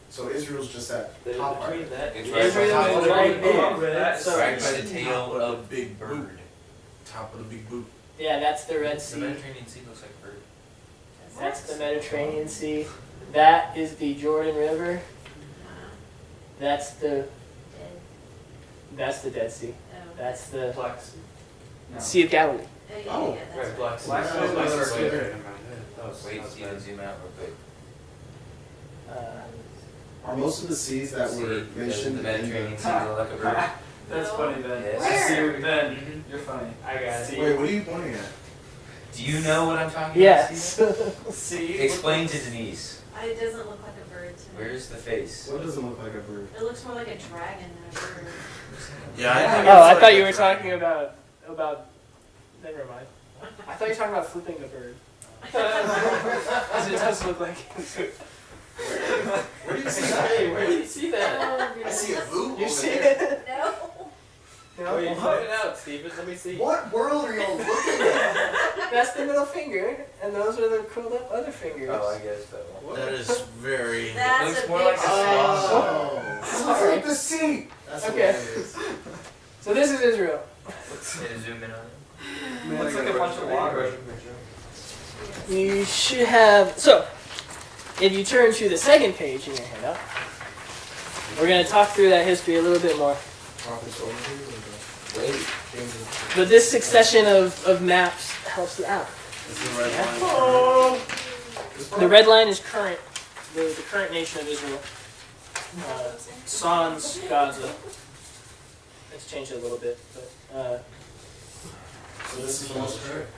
So Israel's just that top part. Between that. It's Israel's right there. So, Right by the tail of big bird. Top of the big boot. yeah, that's the Red The Sea. Mediterranean Sea looks like a bird. That's the Mediterranean Sea. That is the Jordan River. That's the Dead Sea. That's the Black Sea. Sea of Galilee. Oh. That's Right, Black Sea. Black Sea. Black Sea. Black Sea. Right there. Wait, Steven, zoom out real quick. Are most of the seas that were See, mentioned the Mediterranean Sea look like a bird. That's funny, Ben. Yes. I see what Ben. You're funny. I got it. Wait, what are you pointing at? Do you know what I'm talking Yes. about, See? Steve? Explain to Denise. It doesn't look like a bird to me. Where's the face? What doesn't look like a bird? It looks more like a dragon than a bird. Yeah, I think Oh, it's I like thought a you were dragon. talking about. Never mind. I thought you were talking about flipping the bird. Because it does look like. Where do you see that? Hey, where did you see that? Oh, I see a boot You over see there. it? No. Oh, you put it out, Steven. Let me see. What world are y'all looking at? that's the middle finger, and those are the curled up other fingers. Oh, I guess so. That is very. That's looks a more big like a Oh, Sorry. flip the seat. That's Okay. hilarious. So this is Israel. Can zoom in on it? Looks like a bunch of water. You should have. So, if you turn to the second page in your handout, we're going to talk through that history a little bit more. Prophet's overview or Wait. the But this succession of maps helps you out. It's the red line. The red line is current, the current nation of Israel. Sans Gaza. It's changed a little bit, but So this is most current.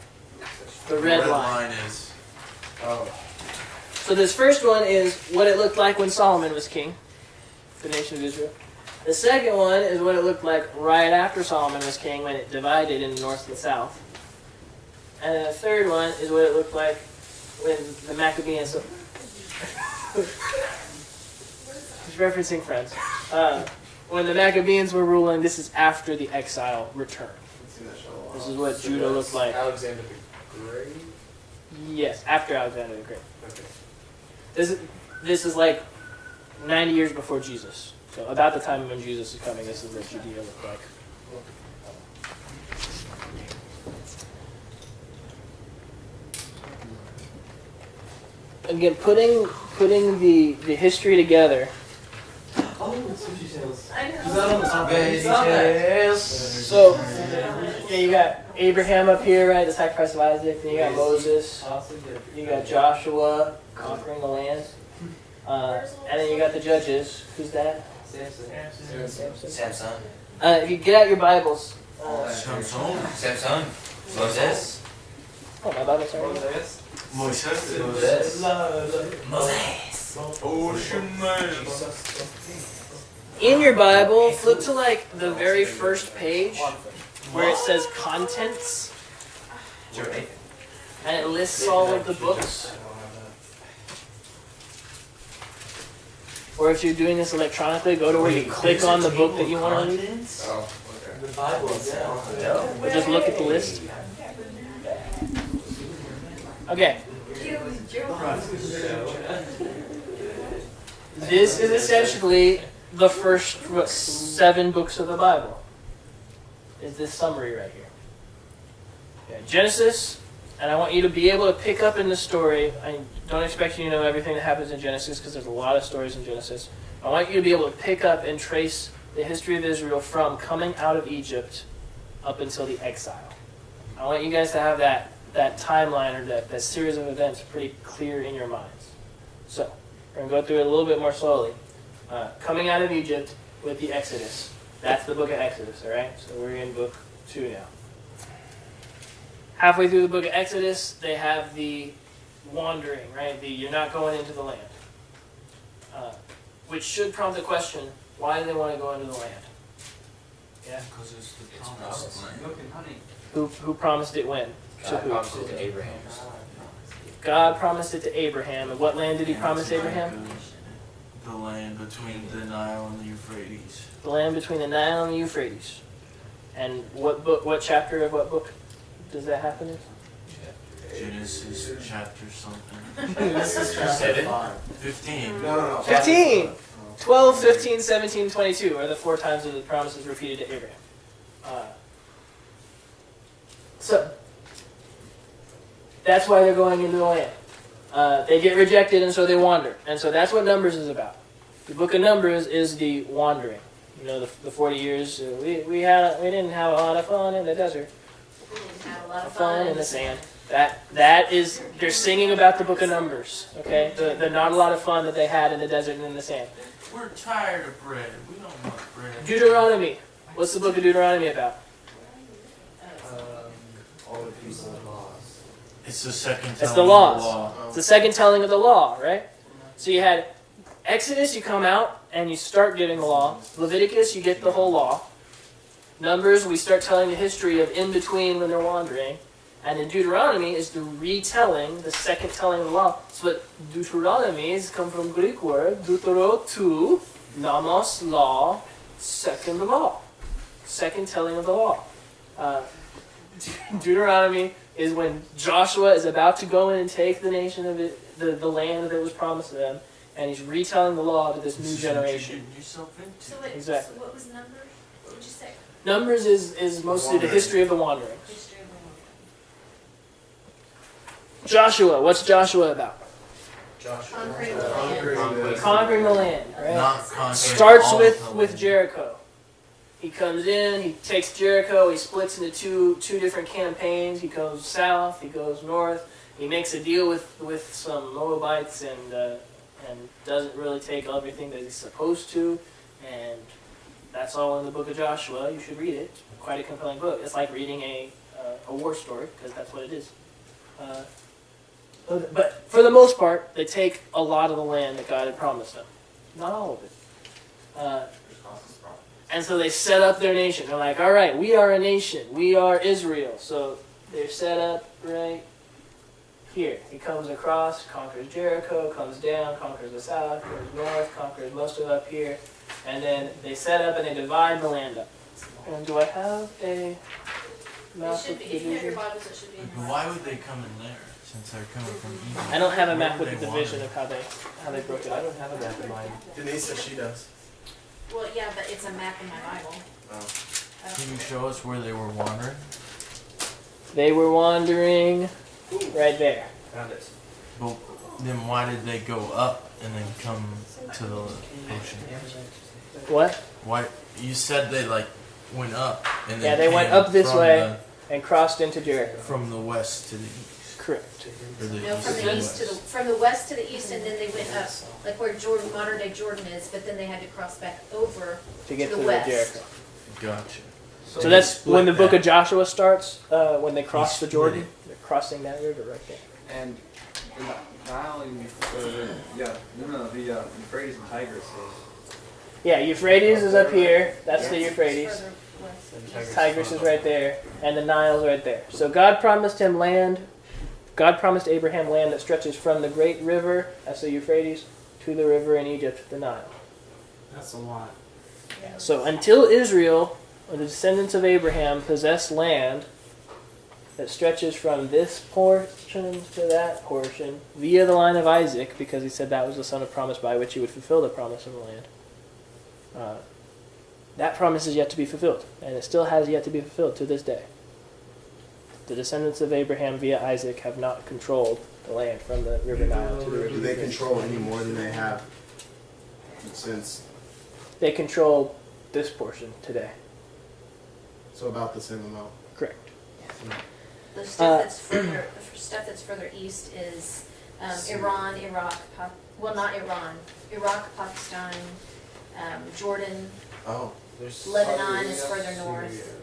the red line. is. Oh. So this first one is what it looked like when Solomon was king, the nation of Israel. The second one is what it looked like right after Solomon was king, when it divided in the north and south. And then the third one is what it looked like when the Maccabees. Just referencing Friends. When the Maccabees were ruling, this is after the exile return. Let's see that show. This is what Judah looked like. Alexander the Great. Yes, after Alexander the Great. Okay. This is like 90 years before Jesus. So about the time when Jesus is coming, this is what Judea looked like. Again, putting the history together. Oh, sushi sales. I know. Is that on the top? Yes. So, yeah, you got Abraham up here, right? The sacrifice of Isaac. Then you got Moses. You got Joshua conquering the land. And then you got the judges. Who's that? Samson. Samson. If you get out your Bibles. Samson. Moses. Oh, my Bible's already. Moisés. Moses. Ocean Man. In your Bible, flip to like the very first page where it says contents, and it lists all of the books. Or if you're doing this electronically, go to where you click on the book that you want to read. Oh, okay. The Bible, yeah. Or just look at the list. Okay. This is essentially the first 7 books of the Bible. Is this summary right here. Okay, Genesis, and I want you to be able to pick up in the story. I don't expect you to know everything that happens in Genesis because there's a lot of stories in Genesis. I want you to be able to pick up and trace the history of Israel from coming out of Egypt up until the exile. I want you guys to have that timeline or that series of events pretty clear in your minds. So, we're going to go through it a little bit more slowly. Coming out of Egypt with the Exodus. That's the book of Exodus, all right? So we're in book 2 now. Halfway through the book of Exodus, they have the wandering, right? You're not going into the land. Which should prompt the question, why do they want to go into the land? Yeah? Because it's the promised land. Milk and honey. Who promised it when? To God who? promised it to Abraham. God promised it to Abraham. And what land did he promise Abraham? The land between the Nile and the Euphrates. The land between the Nile and the Euphrates. And what book? What chapter of what book does that happen in? Genesis chapter something. This is chapter 7? 15. No. 15! 12, 15, 17, 22 are the 4 times that the promise is repeated to Abraham. So, that's why they're going into the land. They get rejected and so they wander. And so that's what Numbers is about. The book of Numbers is the wandering. You know, the 40 years, we didn't have a lot of fun in the desert. We didn't have a lot of Fun fun in the sand. That is, they're singing about the book of Numbers, okay? The not a lot of fun that they had in the desert and in the sand. We're tired of bread. We don't want bread. Deuteronomy. What's the book of Deuteronomy about? All the people of laws. It's the second It's telling the of laws. the law. It's the second telling of the law, right? So you had Exodus, you come out and you start giving the law. Leviticus, you get the whole law. Numbers, we start telling the history of in between when they're wandering. And in Deuteronomy is the retelling, the second telling of the law. So what Deuteronomy is come from Greek word, deutero, two, nomos, law, second law. Second telling of the law. Deuteronomy is when Joshua is about to go in and take the nation of it, the land that was promised to them, and he's retelling the law to this new generation. So wait, Exactly. so what was Numbers? What would you say? Numbers is mostly the history of the wanderings. History of the world. Joshua, what's Joshua about? Conquering the land. Conquering the land, right? Not conquering Starts all with the with land. Jericho. He comes in, he takes Jericho, he splits into two different campaigns. He goes south, he goes north. He makes a deal with some Moabites and doesn't really take everything that he's supposed to. And that's all in the book of Joshua. You should read it. It's quite a compelling book. It's like reading a war story, because that's what it is. But for the most part, they take a lot of the land that God had promised them. Not all of it. And so they set up their nation. They're like, all right, we are a nation. We are Israel. So they're set up right here. He comes across, conquers Jericho, comes down, conquers the south, goes north, conquers most of up here. And then they set up and they divide the land up. And do I have a It map should of be, if you have your division? Bibles, it should be in But your why would they come in there, since they're coming from Egypt? I don't have a map with Where the would division they of how they broke it I up. don't have a map in mine. Denise says she does. Well, yeah, but it's a map in my Bible. Oh. I don't- Can you show us where they were wandering? They were wandering right there. Found it. But then why did they go up and then come to the ocean? What? Why? You said they like went up and then Yeah, they went came up this from way and crossed into Jericho. from the west to the east. Correct. Or the No, east from to the the east to the, west. from the west to the east, and then they went up, like where Jordan, modern day Jordan is, but then they had to cross back over. To get To to the the west. Jericho. Gotcha. So that's split when the book that. of Joshua starts, when they cross the split Jordan. it. They're crossing that river right there. And the Nile and the Euphrates and Tigris. Yeah, Euphrates is up here. That's the It's Euphrates. further west. Tigris is right there. And the Nile's right there. So God promised him land. God promised Abraham land that stretches from the great river, that's the Euphrates, to the river in Egypt, the Nile. That's a lot. So until Israel, or the descendants of Abraham, possess land that stretches from this portion to that portion via the line of Isaac, because he said that was the son of promise by which he would fulfill the promise of the land. That promise is yet to be fulfilled, and it still has yet to be fulfilled to this day. The descendants of Abraham via Isaac have not controlled the land from the river Nile to the river Do they Euphrates. control any more than they have since? They control this portion today. So about the same amount. Correct. The stuff that's further, the stuff that's further east is Iran, Iraq, well, not Iran, Iraq, Pakistan, Jordan, Oh. There's Lebanon is further north.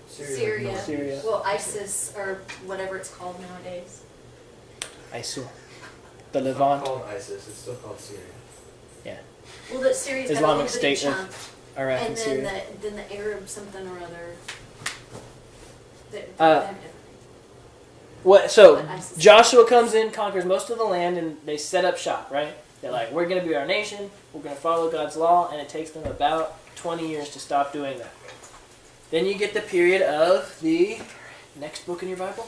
Syria. Syria. Well, ISIS, or whatever it's called nowadays. ISIL. The It's not Levant. called ISIS, it's still called Syria. Well, the Syria's got a Islamic little bitty State of chunk, Iraq and and then Syria. the Arab something or other. That Uh, have different- What? So but ISIS- Joshua comes in, conquers most of the land, and they set up shop. Right? They're like, we're going to be our nation. We're going to follow God's law, and it takes them about 20 years to stop doing that. Then you get the period of the next book in your Bible,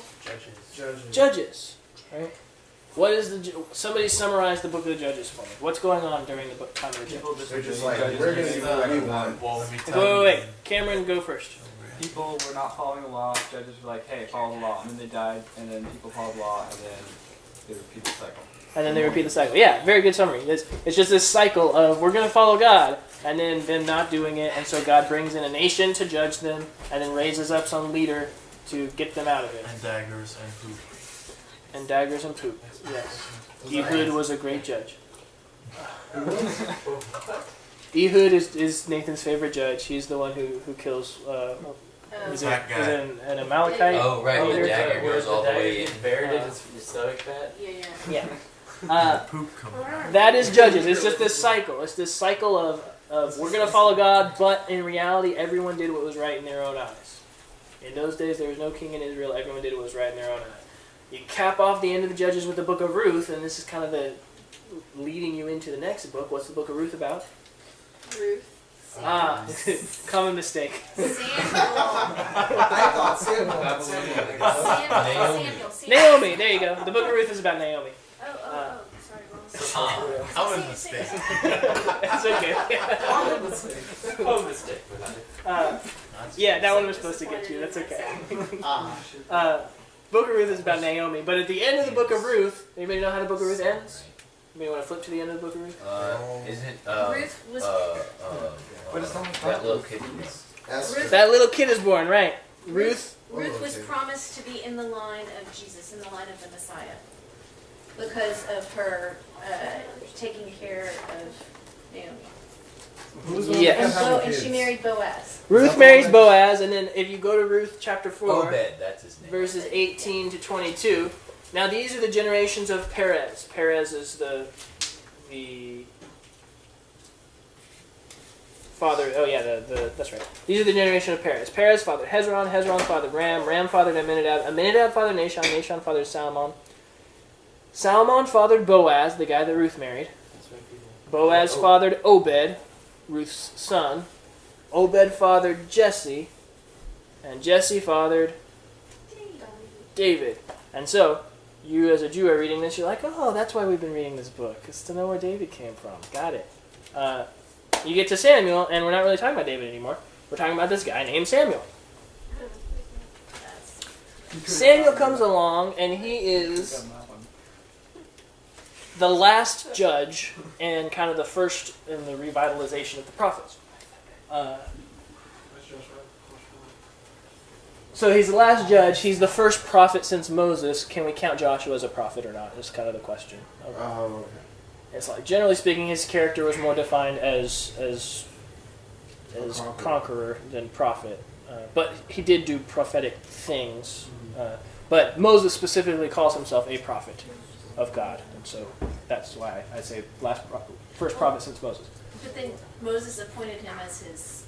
Judges. Judges. Right? What is somebody summarize the book of the Judges for me? What's going on during the book time of the Judges? They're just like, we're going to do what we want. Well, Wait. Cameron, go first. People were not following the law. Judges were like, hey, follow the law. And then they died, and then people followed the law, and then they repeat the cycle. And then they repeat the cycle. Yeah, very good summary. It's just this cycle of we're going to follow God, and then them not doing it, and so God brings in a nation to judge them, and then raises up some leader to get them out of it. And daggers and poop. And daggers and poop. Yes. Ehud was a great judge. Ehud is Nathan's favorite judge. He's the one who kills. Is it, Fat guy. is it an Amalekite? Oh, right, Oh, the there's dagger goes all the way in. Buried in his stomach fat. Yeah. Yeah. Poop coming. That is Judges. It's just this cycle. It's this cycle of we're going to follow God, but in reality, everyone did what was right in their own eyes. In those days, there was no king in Israel. Everyone did what was right in their own eyes. You cap off the end of the Judges with the book of Ruth, and this is kind of the leading you into the next book. What's the book of Ruth about? Ruth. Common mistake. Samuel. I thought Samuel. Naomi, there you go. The book of Ruth is about Naomi. Oh, sorry, wrong. I'm a mistake. That's okay. Oh, mistake. Yeah, that one was supposed to get you. That's okay. Book of Ruth is about Naomi, but at the end of the book of Ruth, anybody know how the book of Ruth ends? Anybody want to flip to the end of the book of Ruth? Isn't Ruth was. What is that? that little kid? Esther. That little kid is born, right? Ruth. Ruth was promised to be in the line of Jesus, in the line of the Messiah, because of her taking care of Naomi. Who's the one Yes. that And, had having and kids? she married Boaz. Ruth marries Boaz, and then if you go to Ruth chapter 4, Obed, that's his name. verses 18 to 22. Now these are the generations of Perez. Perez is the father. Oh yeah, that's right. These are the generation of Perez. Perez fathered Hezron. Hezron fathered Ram. Ram fathered Amminadab. Amminadab fathered Nahshon. Nahshon fathered Salmon. Salmon fathered Boaz, the guy that Ruth married. Boaz fathered Obed, Ruth's son. Obed fathered Jesse, and Jesse fathered David. And so, you as a Jew are reading this, you're like, oh, that's why we've been reading this book. It's to know where David came from. Got it. You get to Samuel, and we're not really talking about David anymore. We're talking about this guy named Samuel. Samuel comes along, and he is the last judge and kind of the first in the revitalization of the prophets. So he's the last judge. He's the first prophet since Moses. Can we count Joshua as a prophet or not? Is kind of the question. Oh, okay. It's like, generally speaking, his character was more defined as conqueror than prophet. But he did do prophetic things. But Moses specifically calls himself a prophet of God. And so that's why I say first prophet since Moses. But then Moses appointed him as his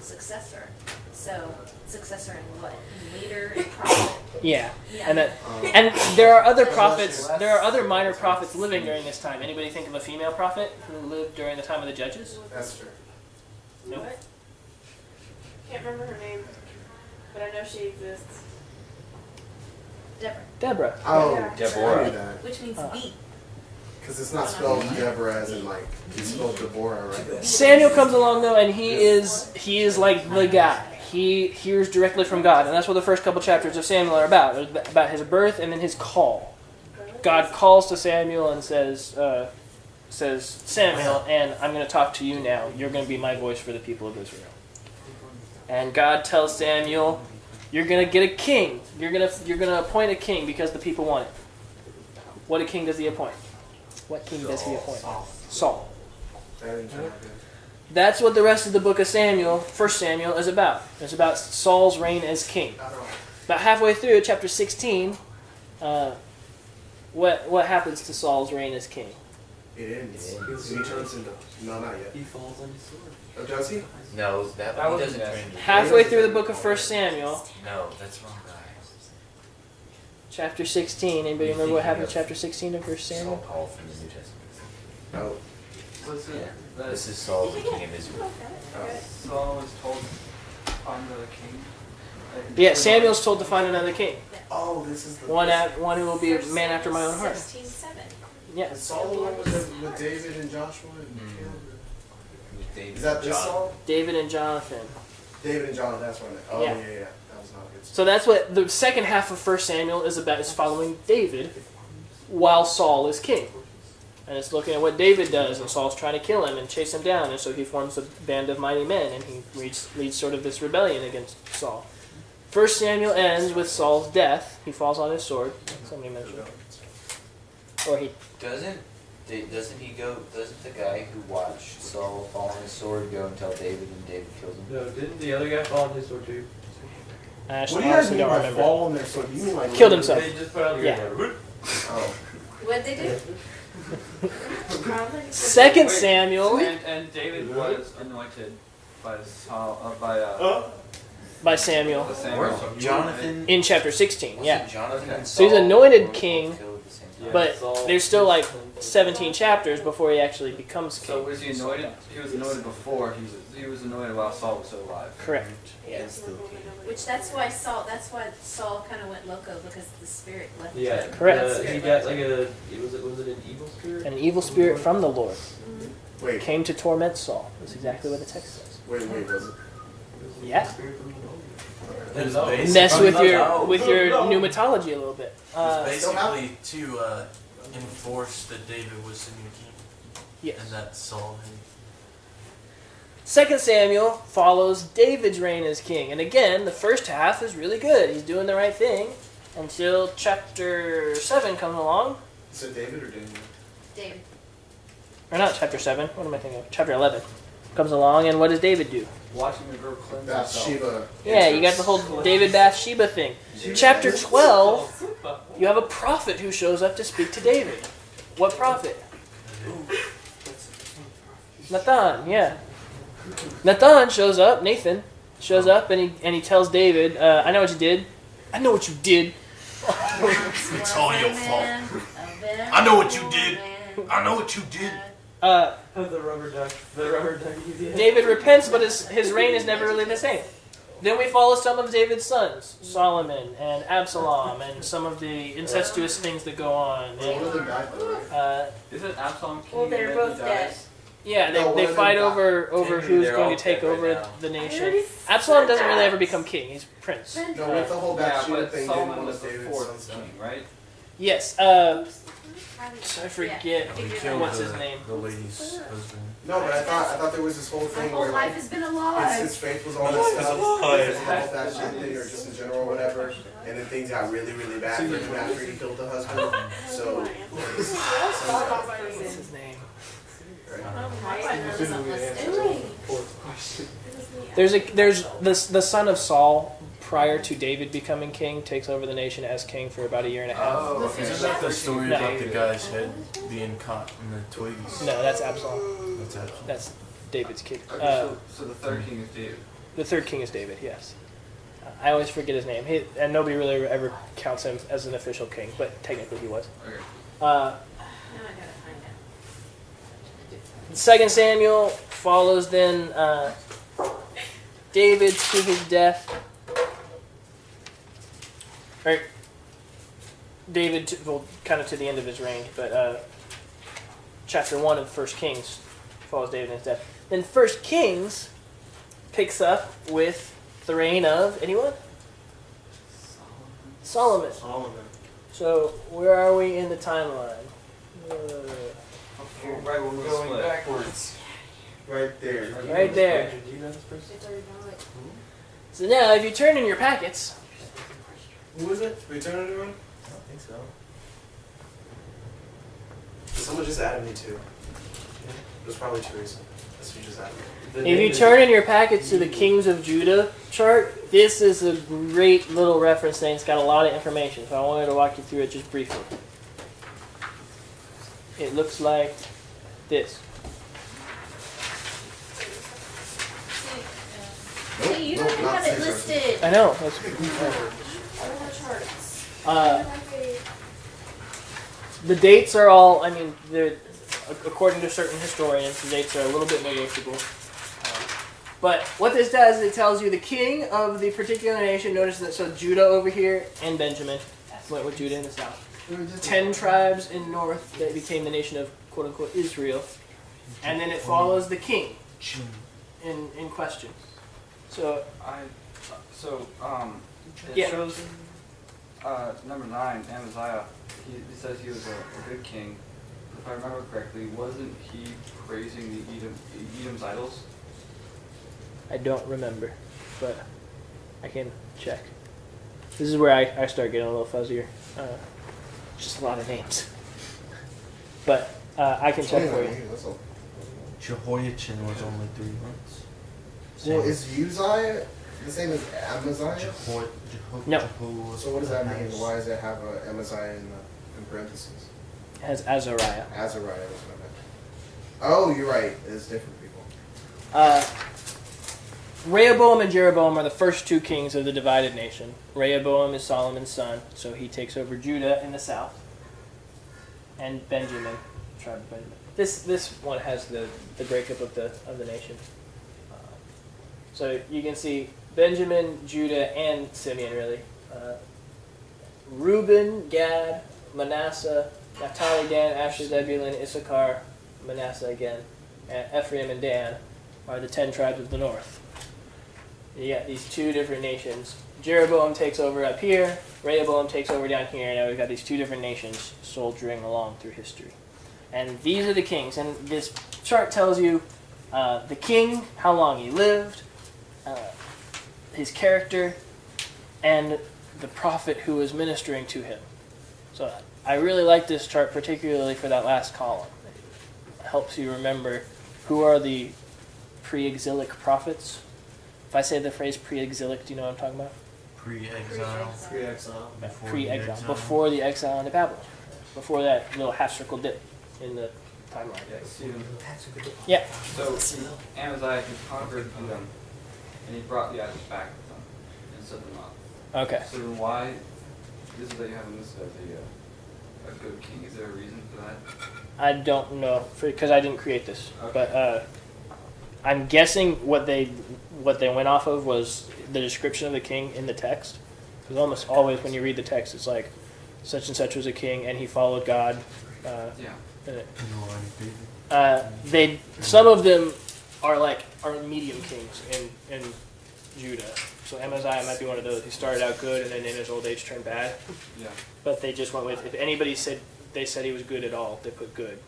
successor. So, successor in what? In leader, in prophet? Yeah. Yeah. And there are other prophets, there are other minor prophets living during this time. Anybody think of a female prophet who lived during the time of the judges? Esther. Nope. Can't remember her name, but I know she exists. Deborah, Deborah. Oh, Yeah. Deborah. I knew that. which means beat. Because it's not spelled Deborah as in like, it's spelled Deborah, right? Samuel comes along though, and he is like the guy. He hears directly from God, and that's what the first couple chapters of Samuel are about his birth and then his call. God calls to Samuel and says, Samuel, and I'm going to talk to you now. You're going to be my voice for the people of Israel. And God tells Samuel, you're going to get a king. You're going to appoint a king because the people want it. What a king does he appoint? What king does he appoint? Saul. That didn't sound good. That's what the rest of the book of Samuel, 1 Samuel, is about. It's about Saul's reign as king. About halfway through, chapter 16, what happens to Saul's reign as king? It ends. He turns into... No, not yet. He falls on his sword. Oh, does he? No, That he wasn't doesn't bad. turn into... Halfway through the book of 1 Samuel, No, that's wrong guy. chapter 16. Anybody remember what happened in chapter 16 of 1 Saul Samuel? called from the New Testament. Oh. Was it Yeah. that This is Saul, the king of Israel. Saul was told on the king? Yeah, Samuel's told to find another king. Oh, this is the... One who will be a 1 man after my own heart. 16:7. Yeah. Is Saul the one with David and Joshua and Caleb? With David. Is that this Saul? David and Jonathan. David and Jonathan, that's what I meant. Oh, Yeah. yeah. That was not good. So that's what the second half of 1 Samuel is about, is following David while Saul is king. And it's looking at what David does, and Saul's trying to kill him and chase him down, and so he forms a band of mighty men, and he leads sort of this rebellion against Saul. 1 Samuel ends with Saul's death. He falls on his sword. Somebody mentioned it. Or he... Doesn't the guy who watched Saul fall on his sword go and tell David and David kills him? No, didn't the other guy fall on his sword too? I What actually do you guys honestly mean don't by remember. fall on their sword? You mean like... Killed himself. They just put out the Yeah. gun. Oh. What'd they do? 2 Samuel And David was anointed by Saul, by Samuel Samuel. Jonathan. in chapter 16. Yeah. Jonathan and So he's Saul anointed were king. killed at the same time? But Saul- there's still like 17 chapters before he actually becomes king. So was he anointed? He was anointed before. He was anointed while Saul was still alive. Correct. Yes. Which that's why Saul kind of went loco because the spirit left Yeah. him. Correct. He got like a, was it an evil spirit? An evil spirit from the Lord Wait, came to torment Saul. That's exactly what the text says. wait, was it? Yeah. It was basically, Mess with your No. pneumatology a little bit. It was basically to enforce that David was the new king Yes. and that Saul had. 2 Samuel follows David's reign as king. And again, the first half is really good. He's doing the right thing until chapter 7 comes along. Is it David or Daniel? David. Or not chapter 7. What am I thinking of? Chapter 11 comes along, and what does David do? Watching the girl cleanse herself. Bathsheba. Yeah, you got the whole David Bathsheba thing. Chapter 12, you have a prophet who shows up to speak to David. What prophet? Nathan, yeah. Nathan shows up, Nathan shows up, and he tells David, I know what you did. I know what you did. It's all your fault. I know what you did. I know what you did. The rubber duck. The rubber duck. David repents, but his reign is never really the same. Then we follow some of David's sons, Solomon and Absalom, and some of the incestuous things that go on. Well, one of them died, by the way. Isn't Absalom king? Well, they're and then both he dead. dies? Yeah, No, one they of them fight died. over Technically, who's they're going all to take dead right over now. the I nation. already Absalom said doesn't really that. ever become king; he's prince. No, with the whole Yeah, Bathsheba but thing, Solomon David was was the David's fourth son. king, right? Yes, I forget He killed what's his name. the lady's husband. No, but I thought there was this whole My thing whole where life like has been a lie. his faith was all messed up, because of the whole Bathsheba thing, or just in general, or whatever, and then things got really, really bad for him after he killed the husband. So, What's his name? There's the son of Saul prior to David becoming king takes over the nation as king for about a year and a half. Oh, okay. Isn't that the story No. about the guy's head being caught in the twigs? No, that's Absalom. That's Absalom. That's David's kid. Okay, so the third king is David. The third king is David. Yes. I always forget his name. And nobody really ever counts him as an official king, but technically he was. Okay. Now I gotta find out. 2 Samuel follows then David to his death. Or David, kind of to the end of his reign, but chapter 1 of 1 Kings follows David and his death. Then 1 Kings picks up with the reign of anyone? Solomon. So where are we in the timeline? Right when we Going split. backwards. right there. Right there. Do you know this person? So now, if you turn in your packets, Who was it? We turn it around? I don't think so. Someone just added me too. It was probably Teresa. That's who just added me. if you turn in your packets to the Kings of Judah chart, this is a great little reference thing. It's got a lot of information, so I wanted to walk you through it just briefly. It looks like this. See, you don't even have it listed. I know. That's, the dates are all, I mean, they're, according to certain historians, the dates are a little bit negotiable. But what this does is it tells you the king of the particular nation. Notice that, so Judah over here and Benjamin went with Judah in the south. 10 tribes in north that became the nation of quote-unquote Israel. And then it follows the king in question. So, It Yeah. shows number 9, Amaziah. He says he was a good king. If I remember correctly, wasn't he praising the Edom's idols? I don't remember, but I can check. This is where I start getting a little fuzzier. Just a lot of names. But I can check for you. Jehoiachin was only 3 months. Well, is Uzziah the same as Amaziah? No. So what does that mean? Why does it have a Amaziah in parentheses? It has Azariah. Azariah, that's what I meant. Oh, you're right. It's different people. Rehoboam and Jeroboam are the first 2 kings of the divided nation. Rehoboam is Solomon's son, so he takes over Judah in the south. and Benjamin, tribe of Benjamin. This one has the breakup of the nation. So you can see Benjamin, Judah, and Simeon really. Reuben, Gad, Manasseh, Naphtali, Dan, Asher, Zebulun, Issachar, Manasseh again, and Ephraim and Dan are the 10 tribes of the north. You got these two different nations. Jeroboam takes over up here, Rehoboam takes over down here, and now we've got these two different nations soldiering along through history. And these are the kings, and this chart tells you the king, how long he lived, his character, and the prophet who was ministering to him. So I really like this chart, particularly for that last column. It helps you remember who are the pre-exilic prophets. If I say the phrase pre-exilic, do you know what I'm talking about? Pre-exile. Pre-exile. Pre-exile, before the exile into Babylon, before that little half-circle dip in the timeline. Yeah, Stephen. Yeah. So Amaziah, he conquered Edom, and he brought the idols back with him and set them up. Okay. So then why is it that you have him listed as a good king? Is there a reason for that? I don't know, because I didn't create this, Okay. but I'm guessing what they went off of was the description of the king in the text. Because almost always when you read the text, it's like such and such was a king, and he followed God. Yeah. In it. Some of them are medium kings in Judah. So Amaziah might be one of those. He started out good, and then in his old age turned bad. Yeah. But they just went with, if anybody said he was good at all, they put good,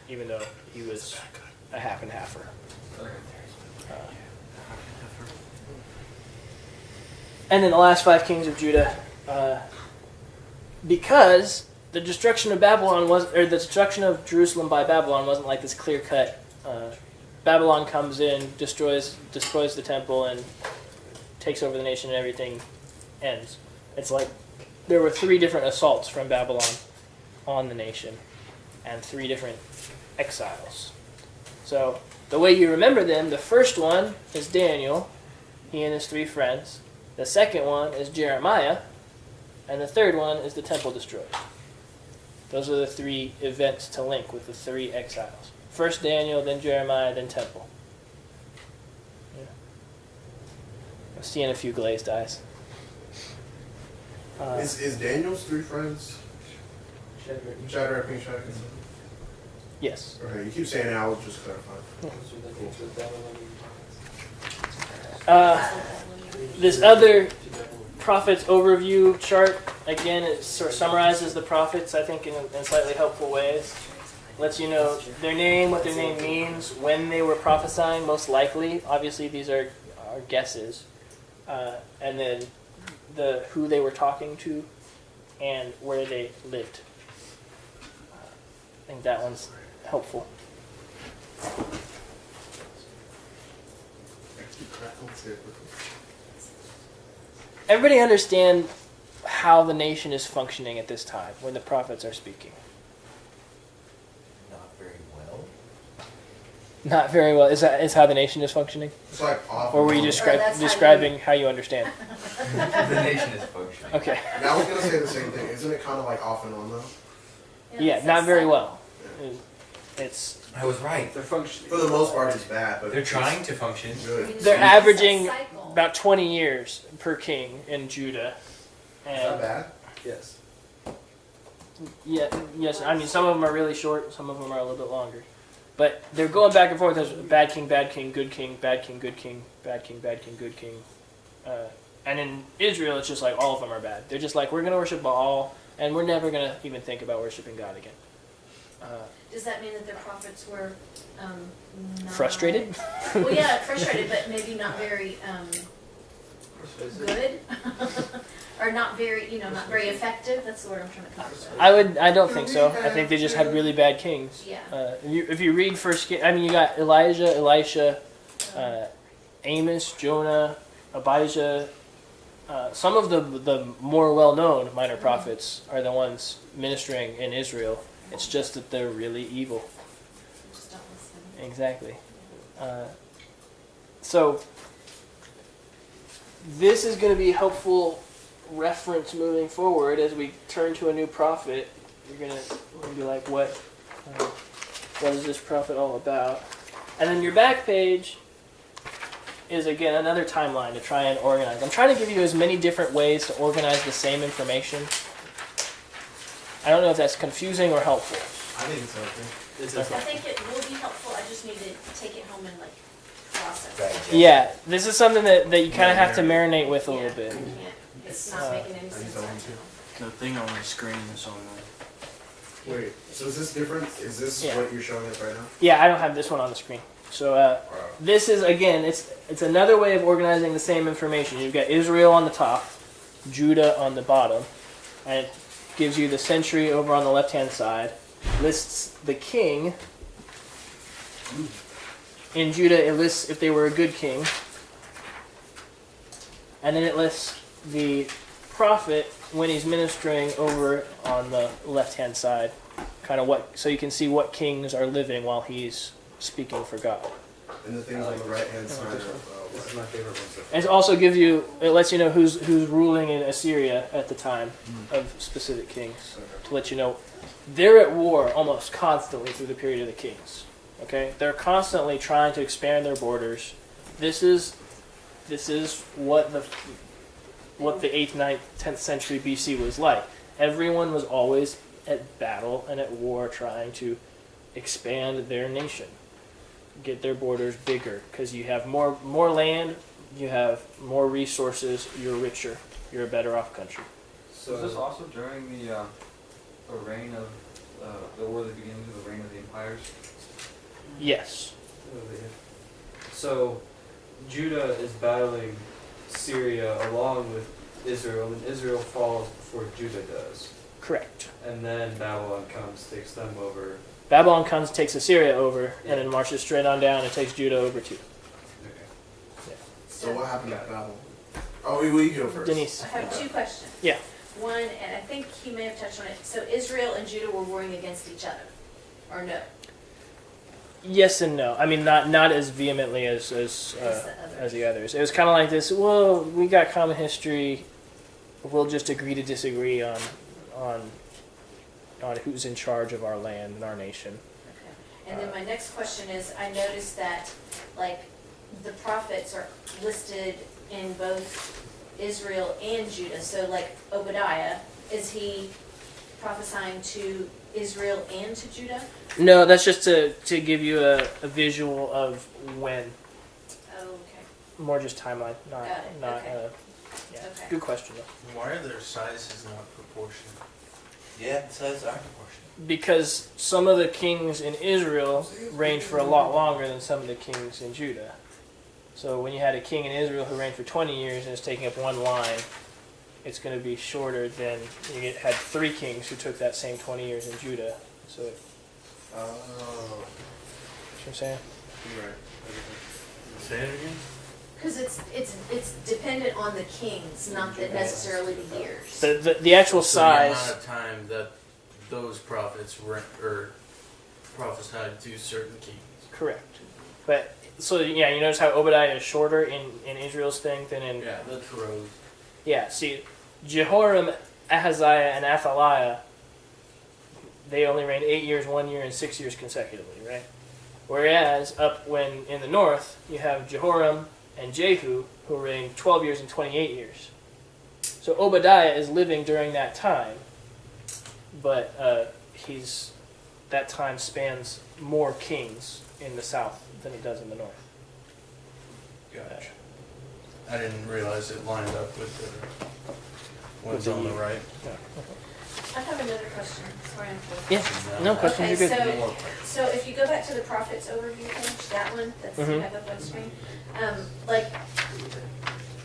even though he was a half and halfer. Okay. And then the last 5 kings of Judah, because the destruction of the destruction of Jerusalem by Babylon wasn't like this clear cut. Babylon comes in, destroys the temple, and takes over the nation, and everything ends. It's like there were 3 different assaults from Babylon on the nation, and 3 different exiles. So the way you remember them, the first one is Daniel, he and his 3 friends. The second one is Jeremiah, and the third one is the temple destroyed. Those are the 3 events to link with the 3 exiles. First Daniel, then Jeremiah, then temple. Yeah. I'm seeing a few glazed eyes. Is Daniel's 3 friends? Shadrach, Meshach, and Yes. Okay, you keep saying it, I was just clarifying. This other prophets overview chart, again, it sort of summarizes the prophets, I think, in slightly helpful ways. Lets you know their name, what their name means, when they were prophesying, most likely. Obviously, these are guesses. And then who they were talking to and where they lived. I think that one's helpful. Everybody understand how the nation is functioning at this time when the prophets are speaking? Not very well. Not very well. Is how the nation is functioning? It's like off. Or were you describing how you understand? The nation is functioning. Okay. Yeah, I was gonna say the same thing. Isn't it kind of like off and on though? Yeah, not very well. It's I was right. They're functioning. For the most part, it's bad, but They're trying to function. good. they're averaging about 20 years per king in Judah. Is that And bad? Yes. yes, I mean some of them are really short, some of them are a little bit longer. But they're going back and forth as bad king, good king, bad king, good king, bad king, good king. And in Israel, it's just like all of them are bad. They're just like, we're going to worship Baal, and we're never going to even think about worshiping God again. Does that mean that their prophets were not... Frustrated? Well, yeah, frustrated, but maybe not very good? Or not very, not very effective? That's the word I'm trying to come up with. I don't think so. I think they just had really bad kings. Yeah. If you read you got Elijah, Elisha, Amos, Jonah, Abijah. Some of the more well-known minor prophets are the ones ministering in Israel. It's just that they're really evil. Just don't listen. Exactly. So this is going to be a helpful reference moving forward as we turn to a new prophet. We're gonna be like, what is this prophet all about? And then your back page is, again, another timeline to try and organize. I'm trying to give you as many different ways to organize the same information. I don't know if that's confusing or helpful. I think it's okay. I think it will be helpful, I just need to take it home and like process it. Digest. Yeah, this is something that you kind of have to marinate with a little Yeah, bit. I can't. It's not making any sense don't right want to. now. The thing on the screen is on Wait, so is this different? Is this Yeah. what you're showing us right now? Yeah, I don't have this one on the screen. So this is, again, it's another way of organizing the same information. You've got Israel on the top, Judah on the bottom, and it gives you the century over on the left-hand side, lists the king. In Judah, it lists if they were a good king, and then it lists the prophet when he's ministering over on the left-hand side, kind of so you can see what kings are living while he's speaking for God. And the things on the right hand side This is are my favorite one so far. And it also it lets you know who's ruling in Assyria at the time of specific kings, to let you know they're at war almost constantly through the period of the kings. Okay, they're constantly trying to expand their borders. This is what the 8th, 9th, 10th century BC was like. Everyone was always at battle and at war, trying to expand their nation, get their borders bigger, because you have more land, you have more resources, you're richer, you're a better off country. So is this also during the reign of or the beginning of the reign of the empires? Yes. So Judah is battling Syria along with Israel, and Israel falls before Judah does. Correct. And then Babylon comes, takes them over. Babylon comes, takes Assyria over, and then marches straight on down and takes Judah over too. Okay. So what happened at Babel? Oh, we go first. Denise. I have two questions. Yeah. One, and I think he may have touched on it, so Israel and Judah were warring against each other, or no? Yes and no. I mean, not as vehemently as the others. It was kind of like this. Well, we got common history. We'll just agree to disagree on who's in charge of our land and our nation. Okay. And then my next question is, I noticed that, like, the prophets are listed in both Israel and Judah. So, like, Obadiah, is he prophesying to Israel and to Judah? No, that's just to give you a visual of when. Oh, okay. More just timeline, not. Got it, okay. Yeah. Okay. Good question though. Why are their sizes not proportional? Yeah, the sizes are proportional. Because some of the kings in Israel reigned for a lot longer than some of the kings in Judah. So when you had a king in Israel who reigned for 20 years and is taking up one line, it's going to be shorter than you had 3 kings who took that same 20 years in Judah. So, Oh, see what I'm saying? you're right. Say it again? Because it's dependent on the kings, not necessarily the years. The actual So the amount size. of time that those prophets prophesied to certain kings. Correct. But so yeah, you notice how Obadiah is shorter in Israel's thing than in Yeah, that's rose. Yeah, see, Jehoram, Ahaziah, and Athaliah, they only reigned 8 years, 1 year, and 6 years consecutively, right? Whereas in the north, you have Jehoram and Jehu, who reigned 12 years and 28 years. So Obadiah is living during that time, but that time spans more kings in the south than it does in the north. Gotcha. I didn't realize it lined up with the ones on the right. I have another question. Sorry, I'm full. Yeah, no questions, Okay, you're good. so if you go back to the prophets overview page, that one that's you have up on screen,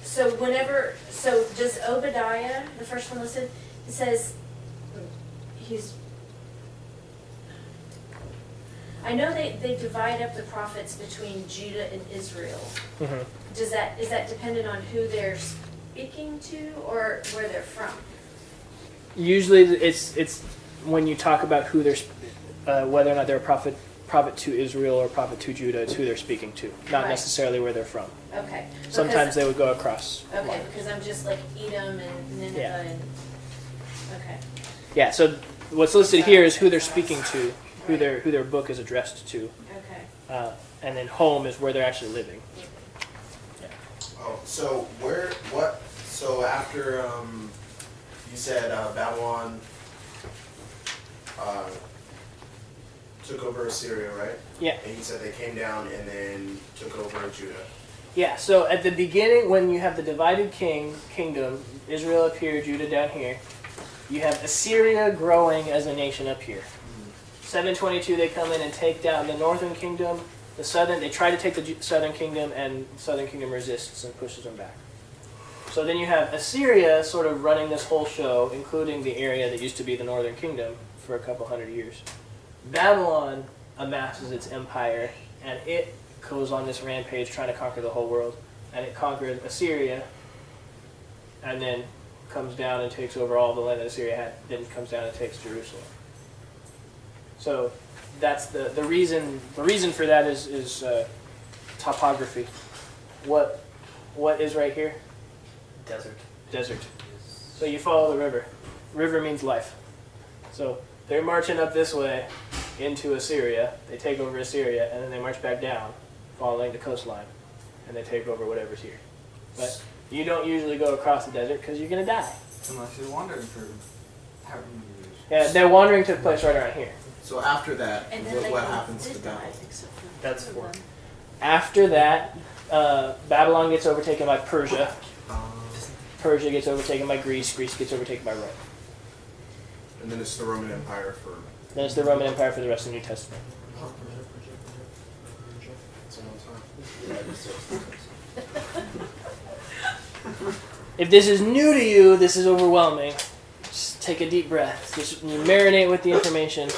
so does Obadiah, the first one listed, it says I know they divide up the prophets between Judah and Israel. Mhm. Is that dependent on who they're speaking to or where they're from? Usually, it's when you talk about who they're, whether or not they're a prophet to Israel or prophet to Judah, it's who they're speaking to, not Right. necessarily where they're from. Okay. Sometimes they would go across. Okay, lines. because I'm just like Edom and Nineveh Yeah. and okay. Yeah. So what's listed here is who they're speaking to, who their book is addressed to, Okay. and then home is where they're actually living. Oh, so so after, you said, Babylon, took over Assyria, right? Yeah. And you said they came down and then took over Judah. Yeah, so at the beginning, when you have the divided kingdom, Israel up here, Judah down here, you have Assyria growing as a nation up here. 722, they come in and take down the northern kingdom. The southern, they try to take the southern kingdom, and the southern kingdom resists and pushes them back. So then you have Assyria sort of running this whole show, including the area that used to be the northern kingdom for a couple hundred years. Babylon amasses its empire, and it goes on this rampage trying to conquer the whole world. And it conquers Assyria, and then comes down and takes over all the land that Assyria had, then comes down and takes Jerusalem. So that's the reason for that is topography. What is right here? Desert. So you follow the river. River means life. So they're marching up this way into Assyria. They take over Assyria, and then they march back down, following the coastline, and they take over whatever's here. But you don't usually go across the desert because you're going to die. Unless you're wandering for however many years. Yeah, their wandering took place right around here. So after that, And then what happens to did die, Babylon? except for That's two of them. After that, Babylon gets overtaken by Persia. Persia gets overtaken by Greece. Greece gets overtaken by Rome. And then it's the Roman Empire for... Then it's the Roman Empire for the rest of the New Testament. It's a long time. If this is new to you, this is overwhelming. Just take a deep breath. Just you marinate with the information.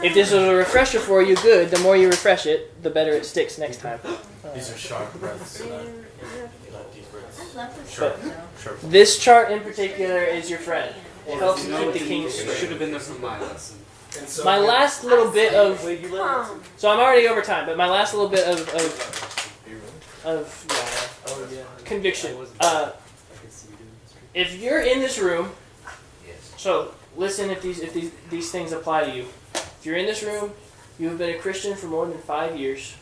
If this was a refresher for you, good. The more you refresh it, the better it sticks next time. These are sharp breaths, not deep I breaths. love this Sure. stuff, though. Sure. This chart in particular is your friend. It helps you keep the kings It straight. should have been there for my lesson. And so My last little bit of Mom. so I'm already over time, but my last little bit of conviction. If you're in this room, Yes. so listen. If these things apply to you, if you're in this room, you have been a Christian for more than 5 years.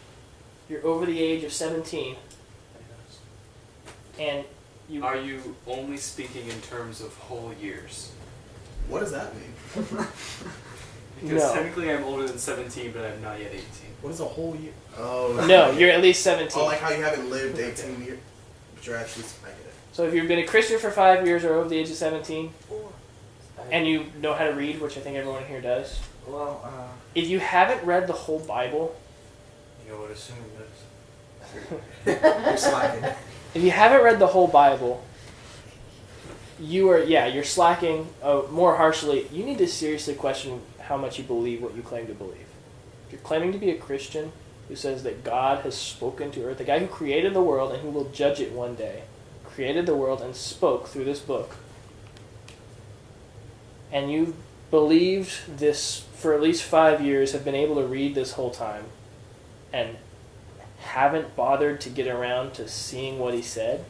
You're over the age of 17, and you Are you only speaking in terms of whole years? what does that mean? Because No. technically I'm older than 17, but I'm not yet 18. What is a whole year? Oh. no, you're at least 17. Oh, like how you haven't lived 18 years, but you're actually... I get it. So if you've been a Christian for 5 years or over the age of 17, and you know how to read, which I think everyone here does, Well, if you haven't read the whole Bible, You know what assuming does? You're slacking. if you haven't read the whole Bible, you're slacking more harshly. You need to seriously question how much you believe what you claim to believe. If you're claiming to be a Christian who says that God has spoken to earth, the guy who created the world and who will judge it one day, created the world and spoke through this book, and you've believed this for at least 5 years, have been able to read this whole time, and haven't bothered to get around to seeing what he said,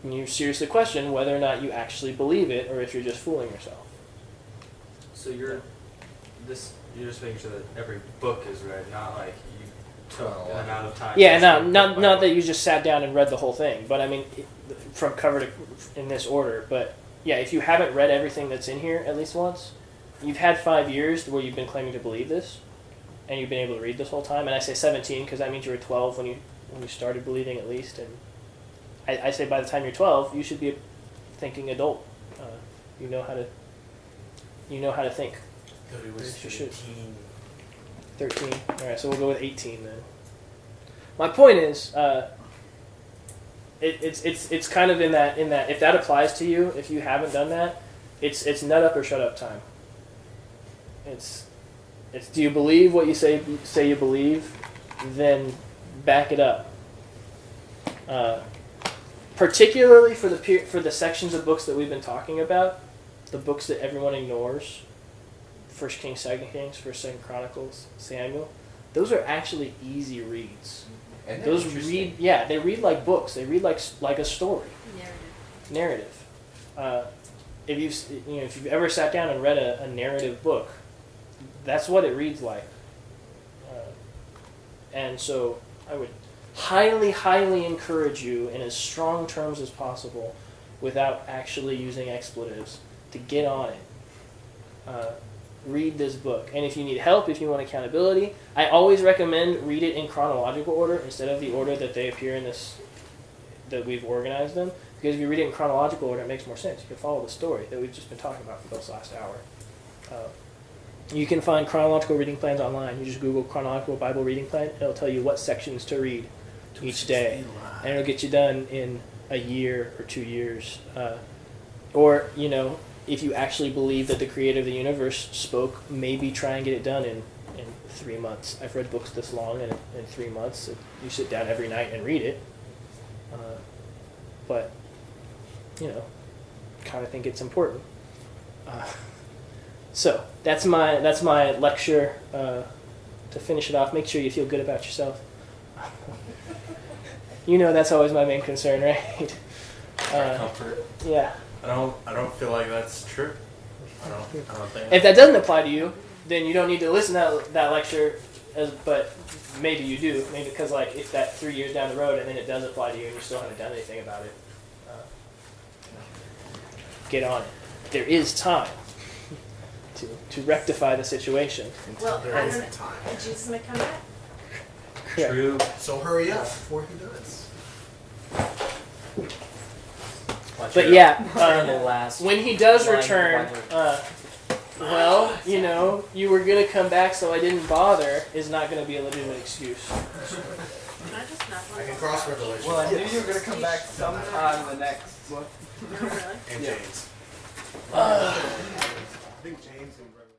you seriously question whether or not you actually believe it or if you're just fooling yourself. So you're just making sure that every book is read, not like you took an amount of time. Yeah, to no, read not the not Bible. that you just sat down and read the whole thing, but I mean, from cover to in this order. But yeah, if you haven't read everything that's in here at least once, you've had 5 years where you've been claiming to believe this, and you've been able to read this whole time. And I say 17 because that means you were 12 when you started believing at least. And I say by the time you're 12, you should be a thinking adult. You know how to think. Thought he was You should. 13. 13. All right, so we'll go with 18 then. My point is, it's kind of in that if that applies to you, if you haven't done that, it's nut up or shut up time. It's do you believe what you say you believe, then back it up. Particularly for the sections of books that we've been talking about, the books that everyone ignores. 1 Kings, 2 Kings, 1st, 2nd Chronicles, Samuel. Those are actually easy reads. And Those read, they read like books. They read like a story. Narrative. narrative. If you've ever sat down and read a narrative book, that's what it reads like. And so I would highly, highly encourage you in as strong terms as possible, without actually using expletives, to get on it. Read this book. And if you need help, if you want accountability, I always recommend read it in chronological order instead of the order that they appear in this, that we've organized them. Because if you read it in chronological order, it makes more sense. You can follow the story that we've just been talking about for this last hour. You can find chronological reading plans online. You just Google chronological Bible reading plan. It'll tell you what sections to read each day. And it'll get you done in a year or 2 years. Or, if you actually believe that the creator of the universe spoke, maybe try and get it done in 3 months. I've read books this long in 3 months. You sit down every night and read it. But, kind of think it's important. So that's my lecture. To finish it off, make sure you feel good about yourself. That's always my main concern, right? Comfort. Yeah. I don't feel like that's true. I don't think. If that doesn't apply to you, then you don't need to listen to that lecture. But maybe you do. Maybe because if that 3 years down the road and then it does apply to you and you still haven't done anything about it, get on it. There is time to rectify the situation. Well, There I is don't know. time. Jesus may come back. Correct. True. So hurry up before he does. But yeah, the last when he does line of return, Bible. you were gonna come back, so I didn't bother. Is not gonna be a legitimate excuse. Can I just not I can cross revelation. Well, I knew you were gonna come back sometime in the next. What? Oh, really? And Yeah. James. I think James.